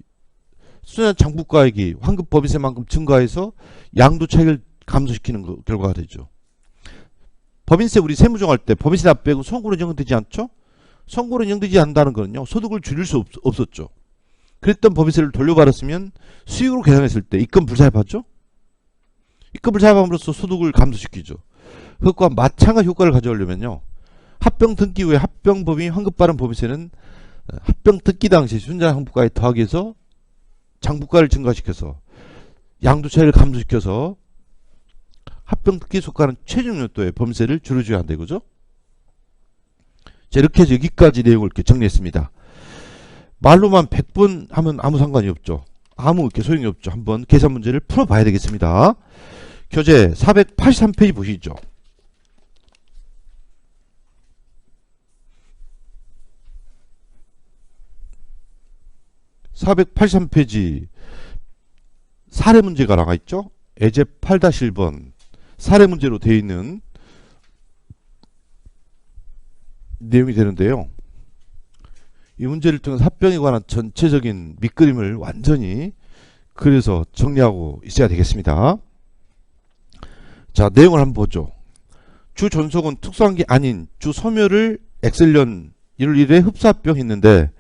순환 장부가액이 환급 법인세만큼 증가해서 양도 차익을 감소시키는 결과가 되죠. 법인세 우리 세무 정할 때 법인세 납부액은 선고로 인정되지 않죠? 선고로 인정되지 않는다는 거는요. 소득을 줄일 수 없었죠. 그랬던 법인세를 돌려받았으면 수익으로 계산했을 때 입금 불사입하죠? 입금 불사입함으로써 소득을 감소시키죠. 그것과 마찬가지 효과를 가져오려면요. 합병 등기 후에 합병법인이 환급받은 법인세는 합병 등기 당시 순자 장부가에 더하기해서 장부가를 증가시켜서 양도 차익을 감소시켜서 합병 등기 속하는 최종 연도에 법인세를 줄여줘야 한다 이거죠. 자, 이렇게 해서 여기까지 내용을 이렇게 정리했습니다. 말로만 100번 하면 아무 상관이 없죠. 아무 이렇게 소용이 없죠. 한번 계산 문제를 풀어봐야 되겠습니다. 교재 483페이지 보시죠. 483페이지 사례 문제가 나와 있죠. 예제 8-1번 사례 문제로 되어 있는 내용이 되는데요. 이 문제를 통해서 합병에 관한 전체적인 밑그림을 완전히 그려서 정리하고 있어야 되겠습니다. 자, 내용을 한번 보죠. 주 존속은 특수한 게 아닌 주 소멸을 엑셀년 1월 1일에 흡사합병했는데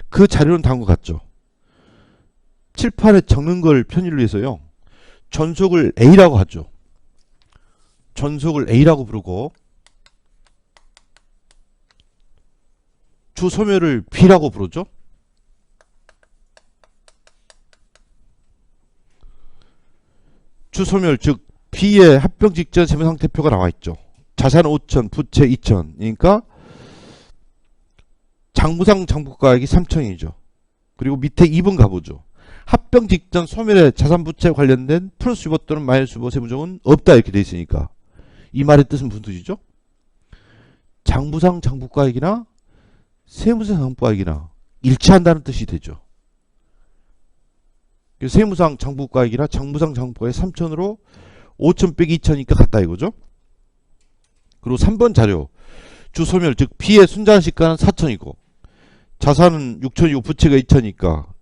그 자료는 다음과 같죠. 칠판에 적는 걸 편의를 위해서요. 존속을 A라고 하죠. 존속을 A라고 부르고 주 소멸을 B라고 부르죠. 주 소멸 즉 B의 합병 직전 세무상태표가 나와 있죠. 자산 5천, 부채 2천. 그러니까 장부상 장부가액이 3천이죠. 그리고 밑에 2번 가보죠. 합병 직전 소멸의 자산 부채 관련된 플러스 유보 또는 마이너스 유보 세무조는 없다 이렇게 돼 있으니까 이 말의 뜻은 무슨 뜻이죠? 장부상 장부가액이나 세무상 장부가액이나 일치한다는 뜻이 되죠. 세무상 장부가액이나 장부상 장부가액 3천으로 5천 빼기 2천이니까 같다 이거죠. 그리고 3번 자료 주소멸 즉 B의 순자산시가는 4천이고 자산은 6천이고 부채가 2천이니까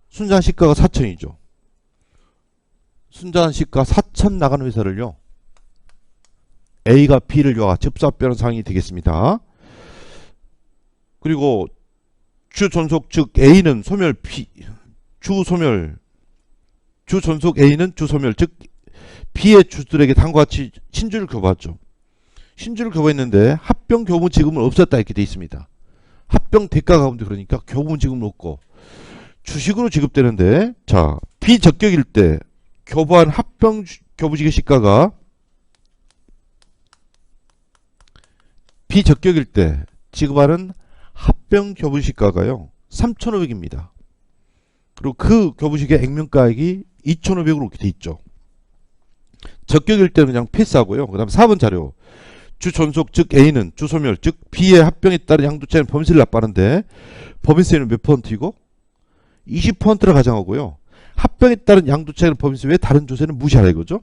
순자산시가가 4천이죠. 순자산시가 4천 나가는 회사를요. A가 B를 요하 접수합병하는 상황이 되겠습니다. 그리고 주존속 즉 A는 소멸 B 주존속 A는 주소멸 즉 B의 주들에게 다음과 같이 신주를 교부하죠. 신주를 교부했는데 합병 교부 지급은 없었다 이렇게 돼 있습니다. 합병 대가 가운데 그러니까 교부 지급은 없고 주식으로 지급되는데 자 비적격일 때 교부한 합병 교부지급 시가가 비적격일 때 지급하는 합병 교부시가가요 3,500입니다. 그리고 그 교부식의 액면가액이 2,500으로 이렇게 돼 있죠. 적격일 때는 그냥 패스하고요. 그 다음 4번 자료 주존속 즉 A는 주소멸 즉 B의 합병에 따른 양도차익은 법인세를 납부하는데 법인세는 몇 퍼센트이고 20%를 가정하고요. 합병에 따른 양도차익은 법인세 외에 다른 조세는 무시하라 이거죠.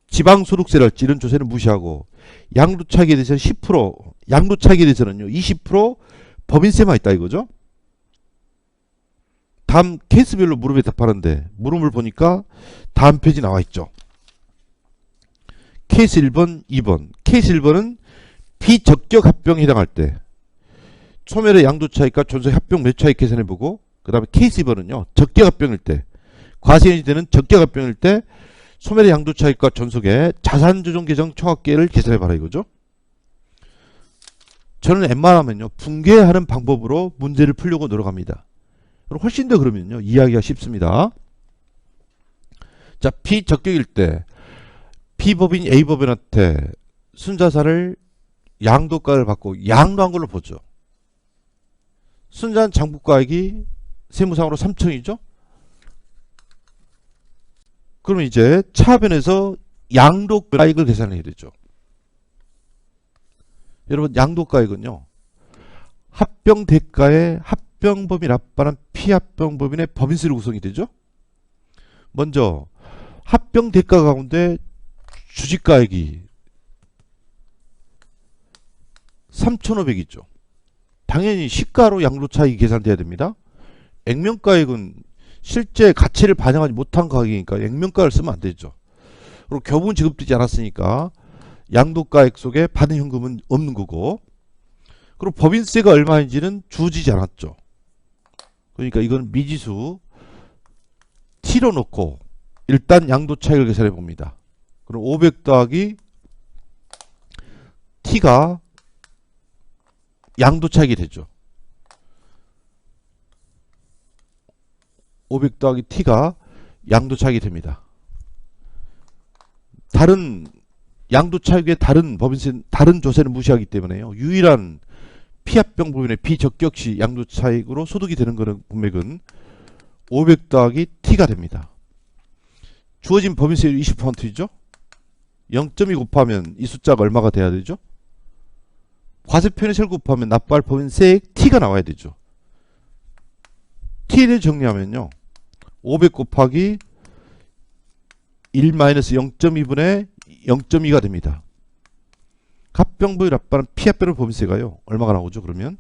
지방소득세랄지 이런 조세는 무시하고 양도차익에 대해서는 10% 양도차익에 대해서는요 20% 법인세만 있다 이거죠. 다음 케이스별로 물음에 답하는데 물음을 보니까 다음 페이지 나와 있죠. 케이스 1번, 2번. 케이스 1번은 비적격 합병에 해당할 때 소멸의 양도차익과 존속 합병 매차익 계산해보고 그 다음에 케이스 2번은요. 적격 합병일 때 과세연이 되는 적격 합병일 때 소멸의 양도차익과 존속의 자산조정 계정 총합계를 계산해봐라 이거죠. 저는 웬만하면요. 붕괴하는 방법으로 문제를 풀려고 노력합니다. 훨씬 더 그러면요. 이해하기가 쉽습니다. 자, 비적격일 때 B법인 A법인한테 순자산을 양도가를 받고 양도한 걸로 보죠. 순자산 장부가액이 세무상으로 3천이죠. 그러면 이제 차변에서 양도가액을 계산해야 되죠. 여러분 양도가액은요. 합병 대가에 합병법인 납부하는 피합병법인의 법인세로 구성이 되죠. 먼저 합병 대가 가운데 주식가액이 3,500이죠. 당연히 시가로 양도차익이 계산돼야 됩니다. 액면가액은 실제 가치를 반영하지 못한 가격이니까 액면가를 쓰면 안 되죠. 그리고 교부는 지급되지 않았으니까 양도가액 속에 받은 현금은 없는 거고, 그리고 법인세가 얼마인지는 주어지지 않았죠. 그러니까 이건 미지수 T로 놓고 일단 양도차익을 계산해 봅니다. 그럼 500 더하기 T가 양도차익이 되죠. 500 더하기 T가 양도차익이 됩니다. 다른 양도차익의 다른 법인세, 다른 조세는 무시하기 때문에요. 유일한 피합병 부분의 비적격시 양도차익으로 소득이 되는 거는 금액은 500 더하기 T가 됩니다. 주어진 법인세율이 20%죠. 0.2 곱하면 이 숫자가 얼마가 돼야 되죠? 과세편의세를 곱하면 납부할 법인세액 T가 나와야 되죠. T를 정리하면요, 500 곱하기 1-0.2분의 0.2가 됩니다. 합병부의 납부하는 피합병의 법인세가요, 얼마가 나오죠? 그러면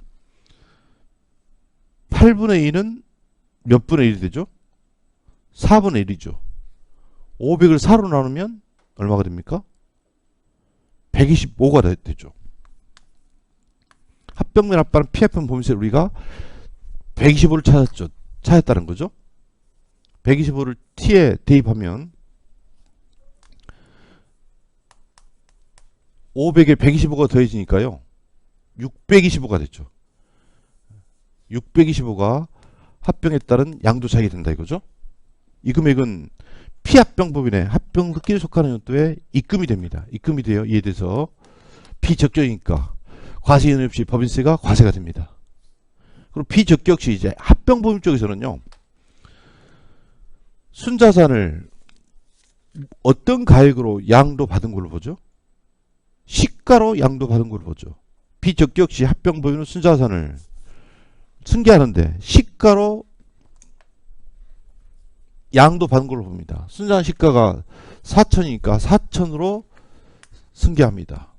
8분의 1은 몇 분의 1이 되죠? 4분의 1이죠. 500을 4로 나누면 얼마가 됩니까? 125가 되죠. 합병면 납부하는 피합병 법인세를 우리가 125를 찾았죠. 찾았다는 거죠. 125를 T에 대입하면 500에 125가 더해지니까요, 625가 됐죠. 625가 합병에 따른 양도차익이 된다 이거죠. 이 금액은 피합병법인의 합병 흑기에 속하는 연도에 입금이 됩니다. 입금이 돼요. 이에 대해서 비적격이니까 과세연회 없이 법인세가 과세가 됩니다. 그리고 비적격시 이제 합병법인 쪽에서는요, 순자산을 어떤 가액으로 양도받은 걸로 보죠? 시가로 양도받은 걸로 보죠. 비적격시 합병법인은 순자산을 승계하는데 시가로 양도받은 걸로 봅니다. 순자산 시가가 4천이니까 4천으로 승계합니다.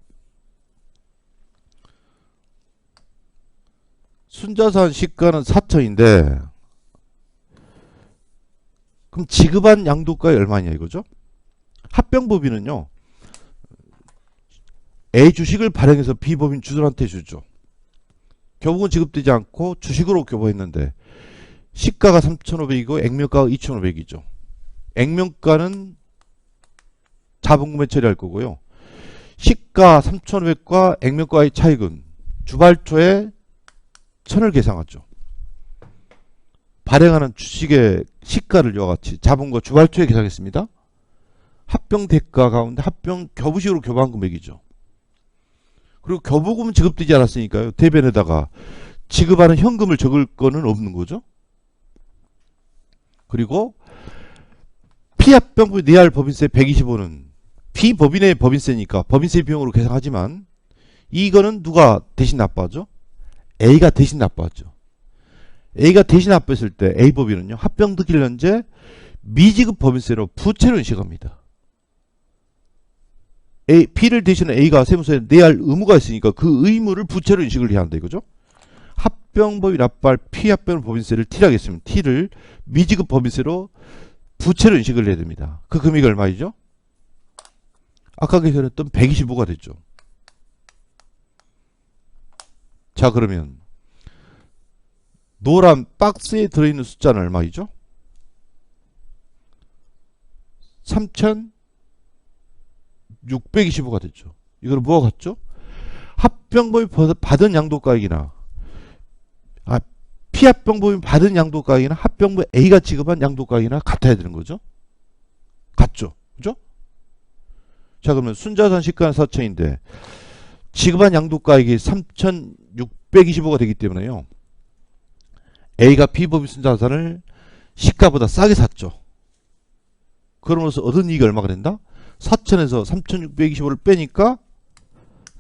순자산 시가는 4천인데 그럼 지급한 양도가가 얼마냐 이거죠? 합병법인은요, A 주식을 발행해서 B법인 주주한테 주죠. 교부는 지급되지 않고 주식으로 교부했는데 시가가 3,500이고 액면가가 2,500이죠. 액면가는 자본금에 처리할 거고요. 시가 3,500과 액면가의 차익은 주발초에 1,000을 계상하죠. 발행하는 주식의 시가를 이와 같이 자본과 주발초에 계상했습니다. 합병 대가 가운데 합병 교부식으로 교부한 금액이죠. 그리고 교부금은 지급되지 않았으니까요, 대변에다가 지급하는 현금을 적을 거는 없는 거죠. 그리고 피합병부 내할 법인세 125는 비법인의 법인세니까 법인세 비용으로 계산하지만 이거는 누가 대신 납부하죠? A가 대신 납부하죠. A가 대신 납부했을 때 A법인은요, 합병 득일 현재 미지급 법인세로 부채로 인식합니다. B를 대신해 A가 세무서에 내야 할 의무가 있으니까 그 의무를 부채로 인식을 해야 한다 이거죠. 합병법인 납부할 피합병 법인세를 T라고 했으면 T를 미지급 법인세로 부채로 인식을 해야 됩니다. 그 금액이 얼마이죠? 아까 계산했던 125가 됐죠. 자, 그러면 노란 박스에 들어있는 숫자는 얼마이죠? 3,625가 됐죠. 이걸 뭐가 같죠? 합병법인 받은 양도가액이나 피합병법인 받은 양도가액이나 합병법 A가 지급한 양도가액이나 같아야 되는 거죠. 같죠. 그죠? 자, 그러면 순자산 시가는 4천인데 지급한 양도가액이 3,625가 되기 때문에요, A가 B법인 순자산을 시가보다 싸게 샀죠. 그러면서 얻은 이익이 얼마가 된다? 4천에서 3,625를 빼니까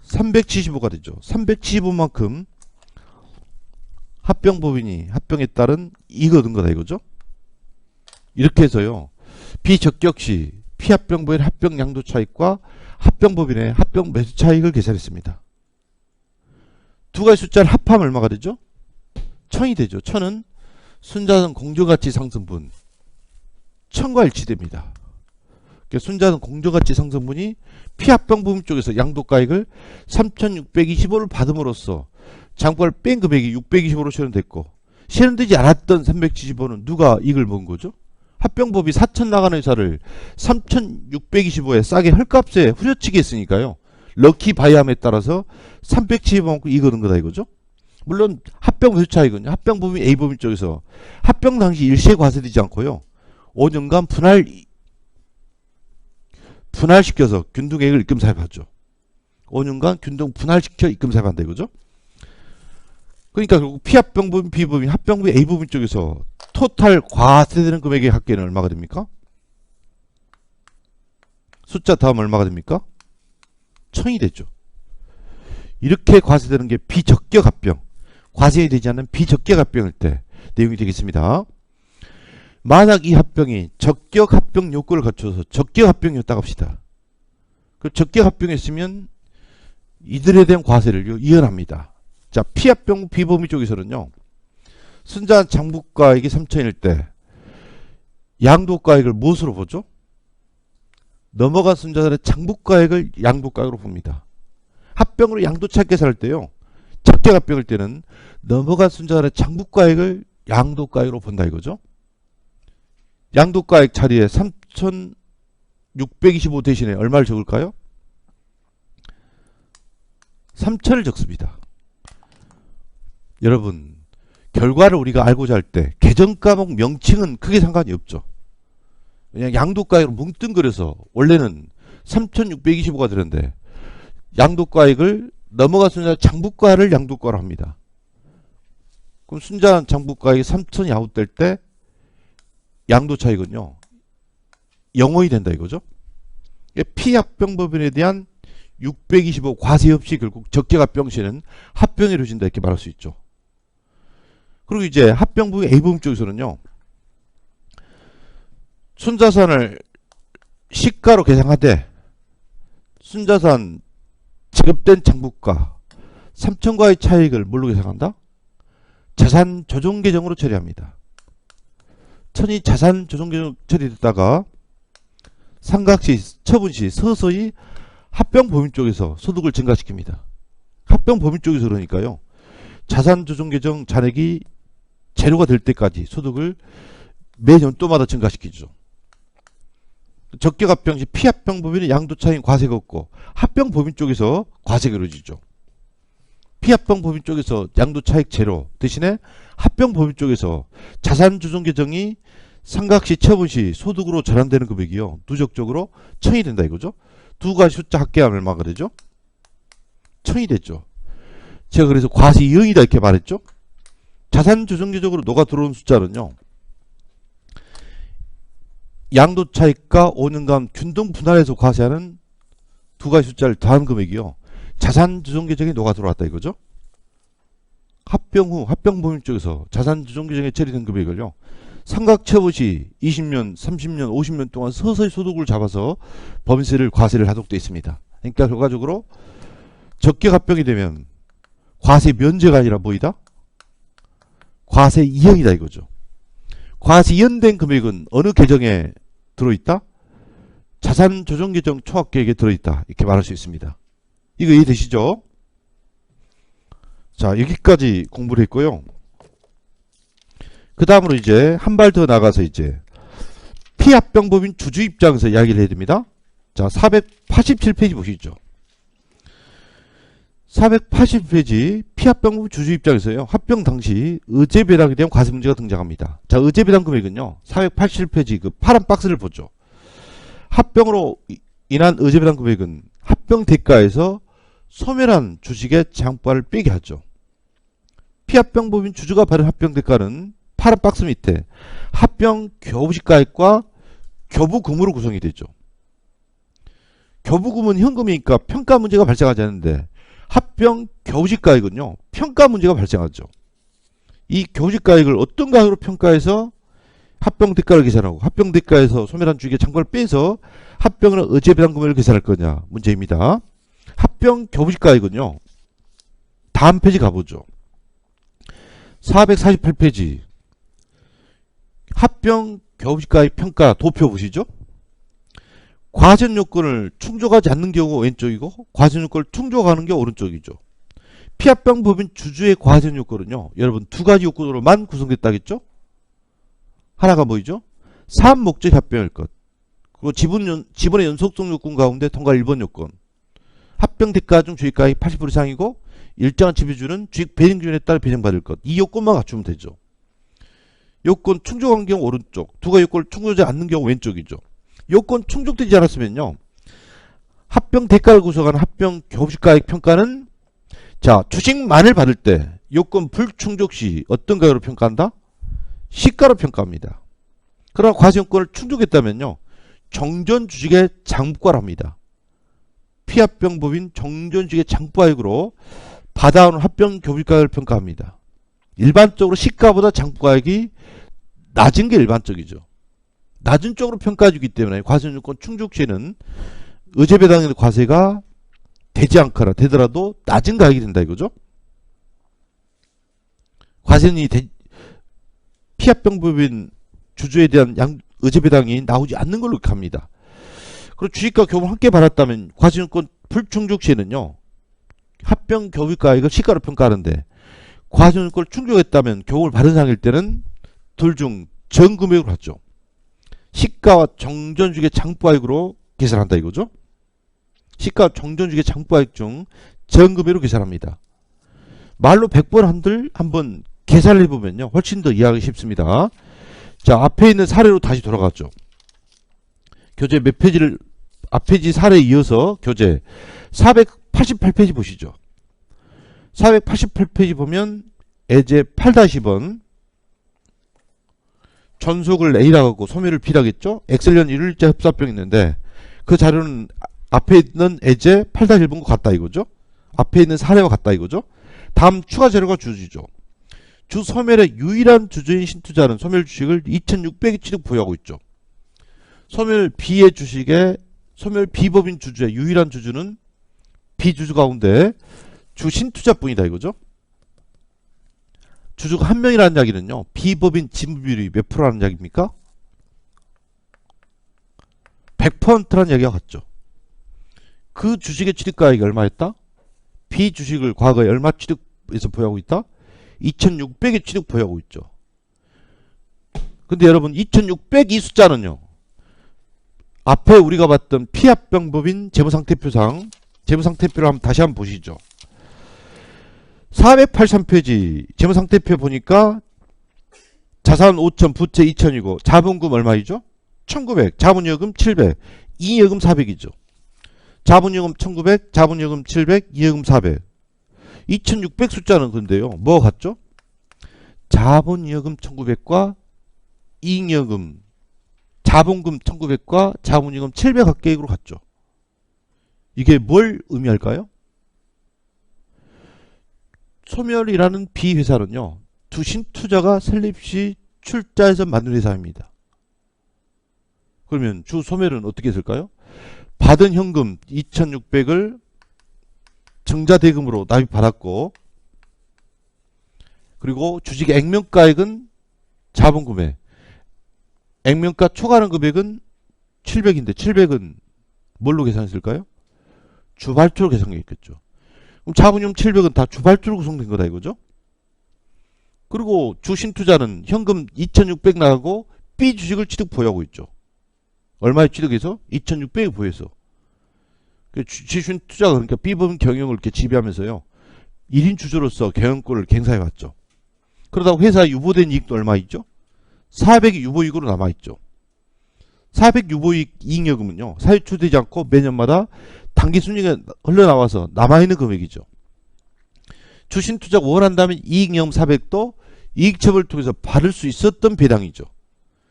375가 되죠. 375만큼 합병법인이 합병에 따른 이익을 얻은 거다 이거죠. 이렇게 해서요, 비적격시 피합병법인 합병 양도 차익과 합병법인의 합병 매수 차익을 계산했습니다. 두 가지 숫자를 합하면 얼마가 되죠? 1000이 되죠. 1000은 순자산 공정가치 상승분 1000과 일치됩니다. 순자산 공정가치 상승분이 피합병법인 쪽에서 양도가액을 3625를 받음으로써 장부가를 뺀 금액이 625로 실현됐고, 실현되지 않았던 375는 누가 이익을 본 거죠? 합병법이 4천 나가는 회사를 3625에 싸게 헐값에 후려치기 했으니까요. 럭키 바이함에 따라서 375만큼 이익 얻은 거다 이거죠. 물론 합병 매수 차익은요, 합병법인 A법인 쪽에서 합병 당시 일시에 과세되지 않고요, 5년간 분할시켜서 균등액을 입금사입하죠. 5년간 균등 분할시켜 입금사입한다 이거죠. 그러니까 결국 피합병법인 B법인 합병법인 A법인 쪽에서 토탈 과세되는 금액의 합계는 얼마가 됩니까? 숫자 다음 얼마가 됩니까? 1000이 되죠. 이렇게 과세되는 게 비적격 합병, 과세이 되지 않는 비적격 합병일 때 내용이 되겠습니다. 만약 이 합병이 적격 합병 요건을 갖춰서 적격 합병이었다고 합시다. 그 적격 합병이었으면 이들에 대한 과세를 이연합니다. 자, 피합병 B법인 쪽에서는요, 순자산 장부가액이 3천일 때 양도가액을 무엇으로 보죠? 넘어간 순자산의 장부가액을 양도가액으로 봅니다. 합병으로 양도차익 계산할 때요, 적격 합병일 때는 넘어간 순자산의 장부가액을 양도가액으로 본다 이거죠. 양도가액 자리에 3625 대신에 얼마를 적을까요? 3000을 적습니다. 여러분, 결과를 우리가 알고자 할 때 계정과목 명칭은 크게 상관이 없죠. 그냥 양도가액으로 뭉뚱그려서 원래는 3625가 되는데 양도가액을 넘어간 순자산 장부가를 양도가로 합니다. 그럼 순자산 장부가액이 3000이 아웃될 때 양도차익은요 0원이 된다 이거죠. 피합병법인에 대한 625 과세 없이 결국 적격합병 시에는 합병이 이루어진다 이렇게 말할 수 있죠. 그리고 이제 합병법인 A법인 쪽에서는요, 순자산을 시가로 계산하되 순자산 지급된 장부가 3천과의 차익을 뭘로 계산한다? 자산 조정 계정으로 처리합니다. 1000이 자산 조정 계정 처리됐다가 상각시 처분시 서서히 합병법인 쪽에서 소득을 증가시킵니다. 합병법인 쪽에서 그러니까요, 자산 조정 계정 잔액이 제로가 될 때까지 소득을 매년도마다 증가시키죠. 적격합병 시 피합병법인은 양도차익 과세가 없고 합병법인 쪽에서 과세가 이루어지죠. 피합병법인 쪽에서 양도차익 제로 대신에 합병법인 쪽에서 자산 조정 계정이 상각시 처분시 소득으로 전환되는 금액이요, 누적적으로 1000이 된다 이거죠. 두 가지 숫자 합계하면 얼마가 되죠? 1000이 됐죠. 제가 그래서 과세 0이다 이렇게 말했죠. 자산 조정 계정으로 녹아 들어온 숫자는요, 양도차익과 5년간 균등 분할해서 과세하는 두 가지 숫자를 더한 금액이요, 자산 조정 계정에 녹아 들어왔다 이거죠. 합병 후 합병법인 쪽에서 자산 조정 계정에 처리된 금액을요, 상각 처분 시 20년, 30년, 50년 동안 서서히 소득을 잡아서 법인세를 과세를 하도록 되어 있습니다. 그러니까 결과적으로 적격 합병이 되면 과세 면제가 아니라 뭐이다? 과세 이연이다 이거죠. 과세 이연된 금액은 어느 계정에 들어있다? 자산 조정 계정 총합계획에 들어있다 이렇게 말할 수 있습니다. 이거 이해되시죠? 자, 여기까지 공부를 했고요. 그 다음으로 이제 한 발 더 나가서 이제 피합병법인 주주 입장에서 이야기를 해야 됩니다. 자, 487페이지 보시죠. 480페이지 피합병법인 주주 입장에서요, 합병 당시 의제 배당에 대한 과세 문제가 등장합니다. 자, 의제 배당 금액은요, 487페이지 그 파란 박스를 보죠. 합병으로 인한 의제 배당 금액은 합병 대가에서 소멸한 주식의 장부가를 빼게 하죠. 피합병법인 주주가 받은 합병 대가는 파란 박스 밑에 합병 교부시가액과 교부금으로 구성이 되죠. 교부금은 현금이니까 평가 문제가 발생하지 않는데 합병 교부시가액은요, 평가 문제가 발생하죠. 이 교부시가액을 어떤 가격으로 평가해서 합병 대가를 계산하고 합병 대가에서 소멸한 주식의 장부를 빼서 합병을 어제배당 금액을 계산할 거냐 문제입니다. 합병 교부지가액은요. 다음 페이지 가보죠. 448페이지 합병 교부지가액 평가 도표 보시죠. 과전 요건을 충족하지 않는 경우가 왼쪽이고 과전 요건을 충족하는 게 오른쪽이죠. 피합병 법인 주주의 과전 요건은요. 여러분 두 가지 요건으로만 구성됐다겠죠. 하나가 뭐죠? 사업목적 합병일 것. 그리고 지분의 연속성 요건 가운데 통과 1번 요건. 합병 대가 중 주식가액 80% 이상이고 일정한 지배주는 주식 배정 기준에 따라 배정받을 것. 이 요건만 갖추면 되죠. 요건 충족한 경우 오른쪽, 두 가지 요건을 충족하지 않는 경우 왼쪽이죠. 요건 충족되지 않았으면요. 합병 대가를 구성하는 합병 교부지가액 평가는 자 주식만을 받을 때 요건 불충족 시 어떤 가격으로 평가한다? 시가로 평가합니다. 그러나 과세요건을 충족했다면요. 정전 주식의 장부가를 합니다. 피합병 법인 정전 주식의 장부가액으로 받아오는 합병 교부지가액을 평가합니다. 일반적으로 시가보다 장부가액이 낮은 게 일반적이죠. 낮은 쪽으로 평가해주기 때문에 과세요건 충족 시에는 의제배당의 과세가 되지 않거나 되더라도 낮은 가격이 된다 이거죠. 과세는 피합병 법인 주주에 대한 의제배당이 나오지 않는 걸로 합니다. 그리고 주식과 교부를 함께 받았다면 과세요건 불충족 시에는요. 합병 교부가액을 시가로 평가하는데 과세요건을 충족했다면 교부를 받은 상일 때는 둘 중 전금액으로 하죠. 시가와 정전주식의 장부가액으로 계산한다 이거죠. 시가 정전주식의 장부가액 중 전금액으로 계산합니다. 말로 100번 한번 계산을 해보면요. 훨씬 더 이해하기 쉽습니다. 자, 앞에 있는 사례로 다시 돌아갔죠. 교재 몇 페이지를 앞페이지 사례에 이어서 교재 488페이지 보시죠. 488페이지 보면 예제 8-번 전속을 A라고 하고 소멸을 B라겠죠. 엑셀련 일일제 흡사병이 있는데 그 자료는 앞에 있는 예제 8-1번과 같다 이거죠. 앞에 있는 사례와 같다 이거죠. 다음 추가 자료가 주주죠. 주 소멸의 유일한 주주인 신투자는 소멸 주식을 2600이 취득 보유하고 있죠. 소멸 B의 주식에 소멸 B법인 주주의 유일한 주주는 B주주 가운데 주 신투자뿐이다 이거죠. 주주가 한 명이라는 이야기는요. B법인 지분 비율이 몇 프로라는 이야기입니까? 100%라는 이야기가 같죠. 그 주식의 취득가액이 얼마였다? B 주식을 과거에 얼마 취득해서 보유하고 있다? 2600에 취득 보유하고 있죠. 근데 여러분 2600 이 숫자는요. 앞에 우리가 봤던 피합병법인 재무상태표상 재무상태표를 다시 한번 보시죠. 483페이지 재무상태표 보니까 자산 5천, 부채 2천이고 자본금 얼마이죠? 1900, 자본여금 700, 이여금 400이죠. 자본여금 1900, 자본여금 700, 이여금 400. 2600 숫자는 근데요. 뭐가 같죠? 자본여금 1900과 이익여금, 자본금 1900과 자본여금 700 합계액으로 같죠. 이게 뭘 의미할까요? 소멸이라는 B회사는요. 두 신투자가 설립시 출자해서 만든 회사입니다. 그러면 주 소멸은 어떻게 했을까요? 받은 현금 2600을 정자대금으로 납입받았고 그리고 주식의 액면가액은 자본금액 액면가 초과하는 금액은 700인데 700은 뭘로 계산했을까요? 주발주로 계산했겠죠. 그럼 자본금 700은 다 주발주로 구성된 거다 이거죠. 그리고 주신투자는 현금 2600 나가고 B 주식을 취득 보유하고 있죠. 얼마에 취득해서? 2600에 보유해서. 주신투자가 그러니까 B법인 경영을 이렇게 지배하면서요. 1인 주주로서 경영권을 갱사해왔죠. 그러다 회사 유보된 이익도 얼마 있죠? 400이 유보이익으로 남아있죠. 400 유보이익 이익여금은요. 사유출되지 않고 매년마다 당기순이익이 흘러나와서 남아있는 금액이죠. 주신투자가 원한다면 이익여금 400도 이익처분을 통해서 받을 수 있었던 배당이죠.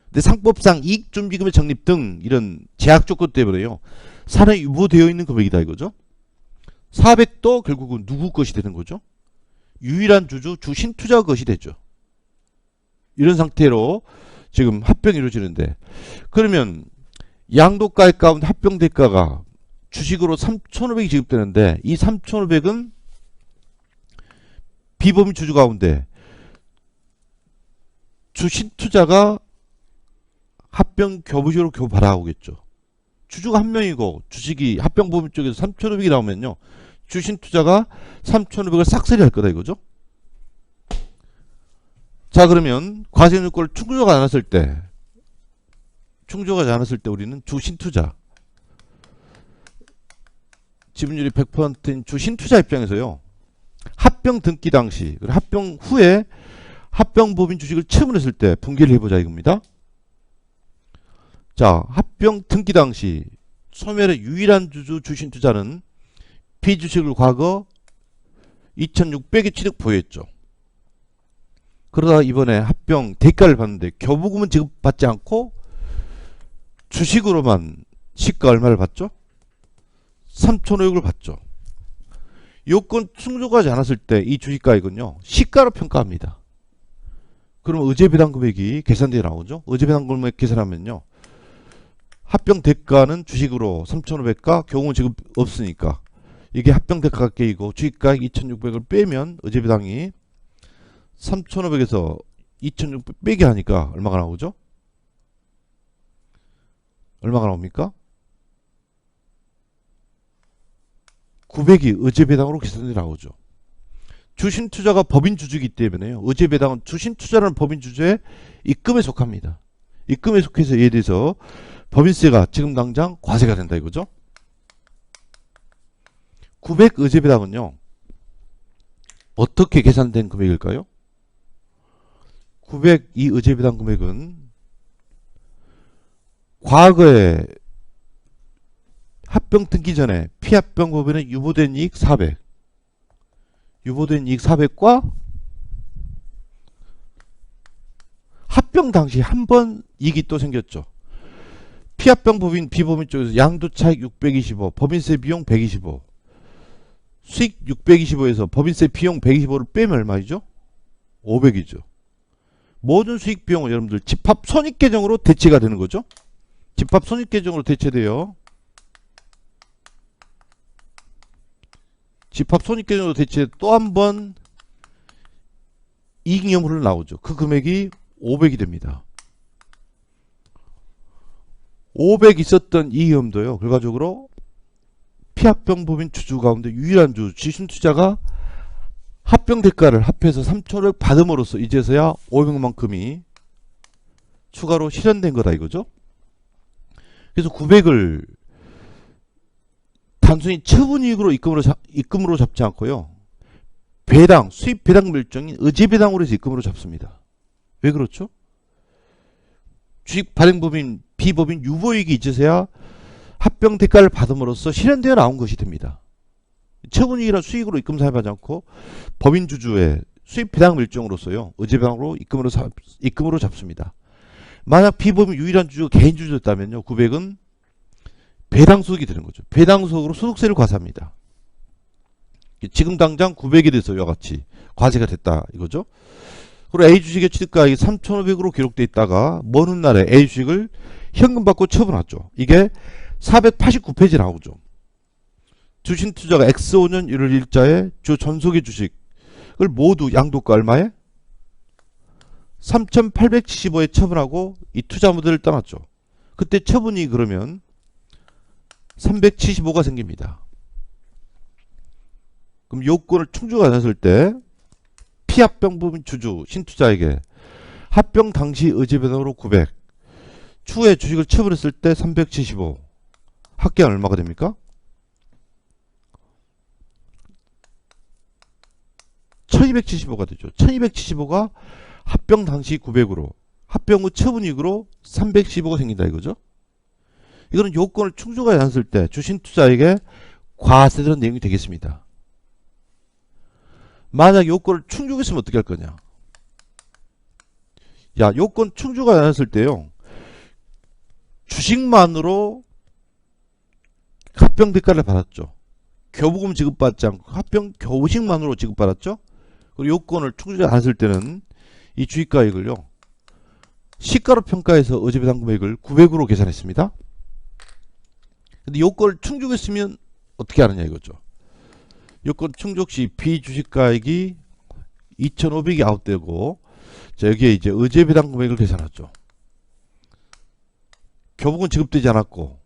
근데 상법상 이익준비금의 적립 등 이런 제약 조건 때문에요. 산에 유보되어 있는 금액이다 이거죠. 400도 결국은 누구 것이 되는 거죠? 유일한 주주 주신투자 것이 되죠. 이런 상태로 지금 합병이 이루어지는데, 그러면 양도가액 가운데 합병 대가가 주식으로 3,500이 지급되는데, 이 3,500은 비법인 주주 가운데 주신투자가 합병 교부식으로 받아오겠죠. 주주가 한 명이고 주식이 합병법인 쪽에서 3,500이 나오면요, 주신투자가 3,500을 싹쓸이 할 거다 이거죠. 자, 그러면 과세요건을 충족하지 않았을 때 우리는 주신투자, 지분율이 100%인 주신투자 입장에서요, 합병 등기 당시, 그리고 합병 후에 합병법인 주식을 처분했을 때 분기를 해보자 이겁니다. 자, 합병 등기 당시 소멸의 유일한 주주 주신투자는 비주식을 과거 2,600의 취득 보유했죠. 그러다 이번에 합병 대가를 받는데 교부금은 지급받지 않고 주식으로만 시가 얼마를 받죠? 3,500을 받죠. 요건 충족하지 않았을 때 이 주식가액은요, 시가로 평가합니다. 그러면 의제배당 금액이 계산되어 나오죠. 의제배당 금액 계산하면요, 합병 대가는 주식으로 3,500과 교부금 지급 없으니까 이게 합병 대가가 깨이고 주식가액 2,600을 빼면 의제배당이 3,500에서 2,600 빼기 하니까 얼마가 나오죠? 얼마가 나옵니까? 900이 의제배당으로 계산이 나오죠. 주신투자가 법인주주이기 때문에요, 의제배당은 주신투자라는 법인주주의 입금에 속합니다. 입금에 속해서 이에 대해서 법인세가 지금 당장 과세가 된다 이거죠. 900 의제배당은요, 어떻게 계산된 금액일까요? 900 이 의제배당 금액은 과거에 합병 등기 전에 피합병법인에 유보된 이익 400, 유보된 이익 400과 합병 당시 한 번 이익이 또 생겼죠. 피합병법인 비법인 쪽에서 양도차익 625, 법인세 비용 125, 수익 625에서 법인세 비용 125를 빼면 얼마이죠? 500이죠. 모든 수익 비용은 여러분들 집합 손익계정으로 대체가 되는 거죠. 집합 손익계정으로 대체돼요. 집합 손익계정으로 대체 또 한 번 이익잉여물로 나오죠. 그 금액이 500이 됩니다. 500 있었던 이익잉여물도요, 결과적으로 피합병법인 주주 가운데 유일한 주 주신투자가 합병 대가를 합해서 3,500 받음으로써 이제서야 500만큼이 추가로 실현된 거다 이거죠. 그래서 900을 단순히 처분이익으로 입금으로 잡지 않고요, 배당, 수입 배당 일정인 의제배당으로 해서 입금으로 잡습니다. 왜 그렇죠? 주식 발행법인 비법인 유보이익이 있어야 합병 대가를 받음으로써 실현되어 나온 것이 됩니다. 처분이익이나 수익으로 입금 사용하지 않고 법인 주주의 수입 배당 일정으로서요, 의제배당으로 입금으로 잡습니다. 만약 비법인 유일한 주주가 개인 주주였다면요, 900은 배당 소득이 되는 거죠. 배당 소득으로 소득세를 과세합니다. 지금 당장 900에 대해서 이와 같이 과세가 됐다 이거죠. 그리고 A주식의 취득가액이 3,500으로 기록되어 있다가 먼 훗날에 A주식을 현금 받고 처분하죠. 이게 489페이지 나오죠. 주신투자가 X5년 1월 1일자에 주 전속의 주식을 모두 양도가 얼마에? 3,875에 처분하고 이 투자 모델을 떠났죠. 그때 처분이 그러면 375가 생깁니다. 그럼 요건을 충족하지 않았을 때 피합병법인 주주 신투자에게 합병 당시 의제배당으로 900, 추후에 주식을 처분했을 때 375, 합계는 얼마가 됩니까? 1275가 되죠. 1275가 합병 당시 900으로, 합병 후 처분이익으로 315가 생긴다 이거죠. 이거는 요건을 충족하지 않았을 때 주신투자에게 과세되는 내용이 되겠습니다. 만약 요건을 충족했으면 어떻게 할 거냐? 야, 요건 충족하지 않았을 때요, 주식만으로 합병 대가를 받았죠. 교부금 지급받지 않고 합병 교부식만으로 지급받았죠. 그리고 요건을 충족하지 않았을 때는 이 주식가액을요, 시가로 평가해서 어제 배당 금액을 900으로 계산했습니다. 근데 요건을 충족했으면 어떻게 하느냐 이거죠. 요건 충족 시 비주식가액이 2,500이 아웃되고, 자, 여기에 이제 어제 배당 금액을 계산하죠. 교부금 지급되지 않았고,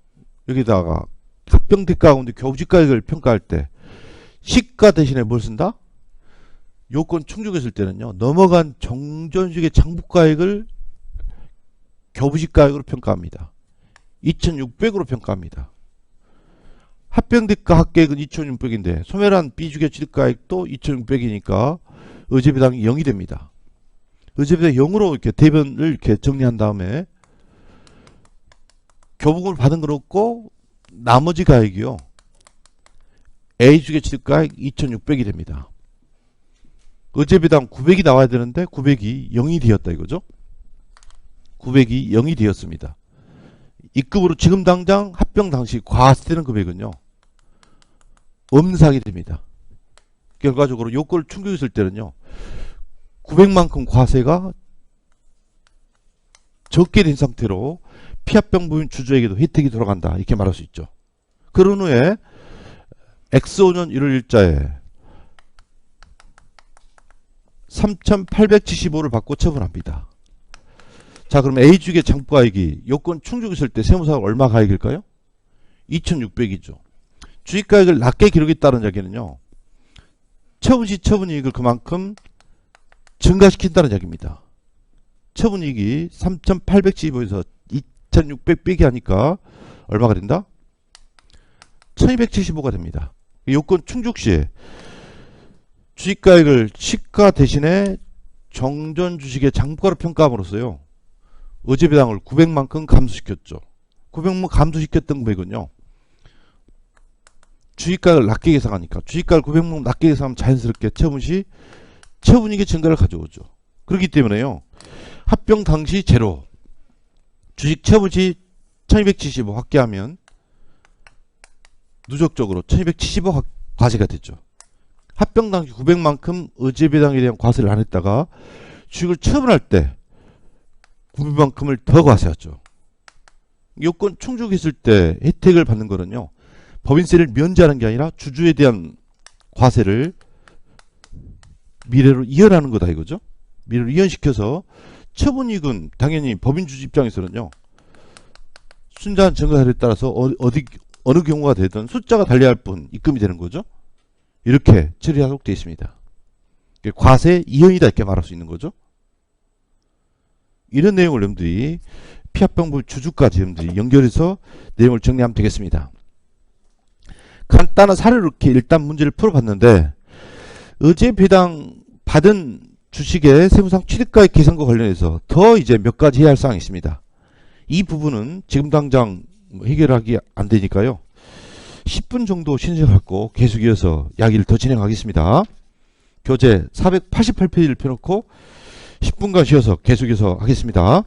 여기다가 합병대가 가운데 교부지가액을 평가할 때 시가 대신에 뭘 쓴다? 요건 충족했을 때는요, 넘어간 정전식의 장부가액을 교부지가액으로 평가합니다. 2,600으로 평가합니다. 합병대가 합계액은 2,600인데 소멸한 비주계 취득가액도 2,600이니까 어제배당이 0이 됩니다. 어제배당 0으로 이렇게 대변을 이렇게 정리한 다음에 교부금을 받은 건 없고 나머지 가액이요, A주계 취득가액 2,600이 됩니다. 어제배당 900이 나와야 되는데 900이 0이 되었다 이거죠. 900이 0이 되었습니다. 입금으로 지금 당장 합병 당시 과세되는 금액은요, 엄사하게 됩니다. 결과적으로 요건을 충족했을 때는요, 900만큼 과세가 적게 된 상태로 피합병부인 주주에게도 혜택이 돌아간다 이렇게 말할 수 있죠. 그런 후에 X5년 1월 1일자에 3,875를 받고 처분합니다. 자, 그럼 A주계 장부가액이 요건 충족했을 때 세무사가 얼마 가액일까요? 2,600이죠. 주식가액을 낮게 기록했다는 이야기는요, 처분시 처분이익을 그만큼 증가시킨다는 이야기입니다. 처분이익이 3,875에서 2,600 빼기 하니까 얼마가 된다? 1,275가 됩니다. 요건 충족 시에 주식가액을 시가 대신에 정전 주식의 장부가로 평가함으로써요, 어제 배당을 900만큼 감소시켰죠. 900만 감소시켰던 금액은요, 주식가액을 낮게 계산하니까 주식가액을 900만 낮게 계산하면 자연스럽게 처분 시 처분이익의 증가를 가져오죠. 그렇기 때문에요, 합병 당시 제로, 주식 처분 시 1275 확계하면 누적적으로 1275 과세가 됐죠. 합병 당시 900만큼 어제 배당에 대한 과세를 안 했다가 주식을 처분할 때 900만큼을 더 과세하죠. 요건 충족했을 때 혜택을 받는 거는요, 법인세를 면제하는 게 아니라 주주에 대한 과세를 미래로 이연하는 거다 이거죠. 미래로 이연시켜서 처분이익은 당연히 법인 주주 입장에서는요, 순자한 증가사례에 따라서 어느 경우가 되든 숫자가 달려야 할 뿐 입금이 되는 거죠. 이렇게 처리하도록 되어 있습니다. 과세 이연이다 이렇게 말할 수 있는 거죠. 이런 내용을 여러분들이 피합병부 주주까지 여러분들이 연결해서 내용을 정리하면 되겠습니다. 간단한 사례로 이렇게 일단 문제를 풀어봤는데, 어제 배당 받은 주식의 세무상 취득가액 계산과 관련해서 더 이제 몇 가지 해야 할 사항이 있습니다. 이 부분은 지금 당장 해결하기 안 되니까요, 10분 정도 쉬는 시간 갖고 계속 이어서 이야기를 더 진행하겠습니다. 교재 488페이지를 펴놓고 10분간 쉬어서 계속해서 하겠습니다.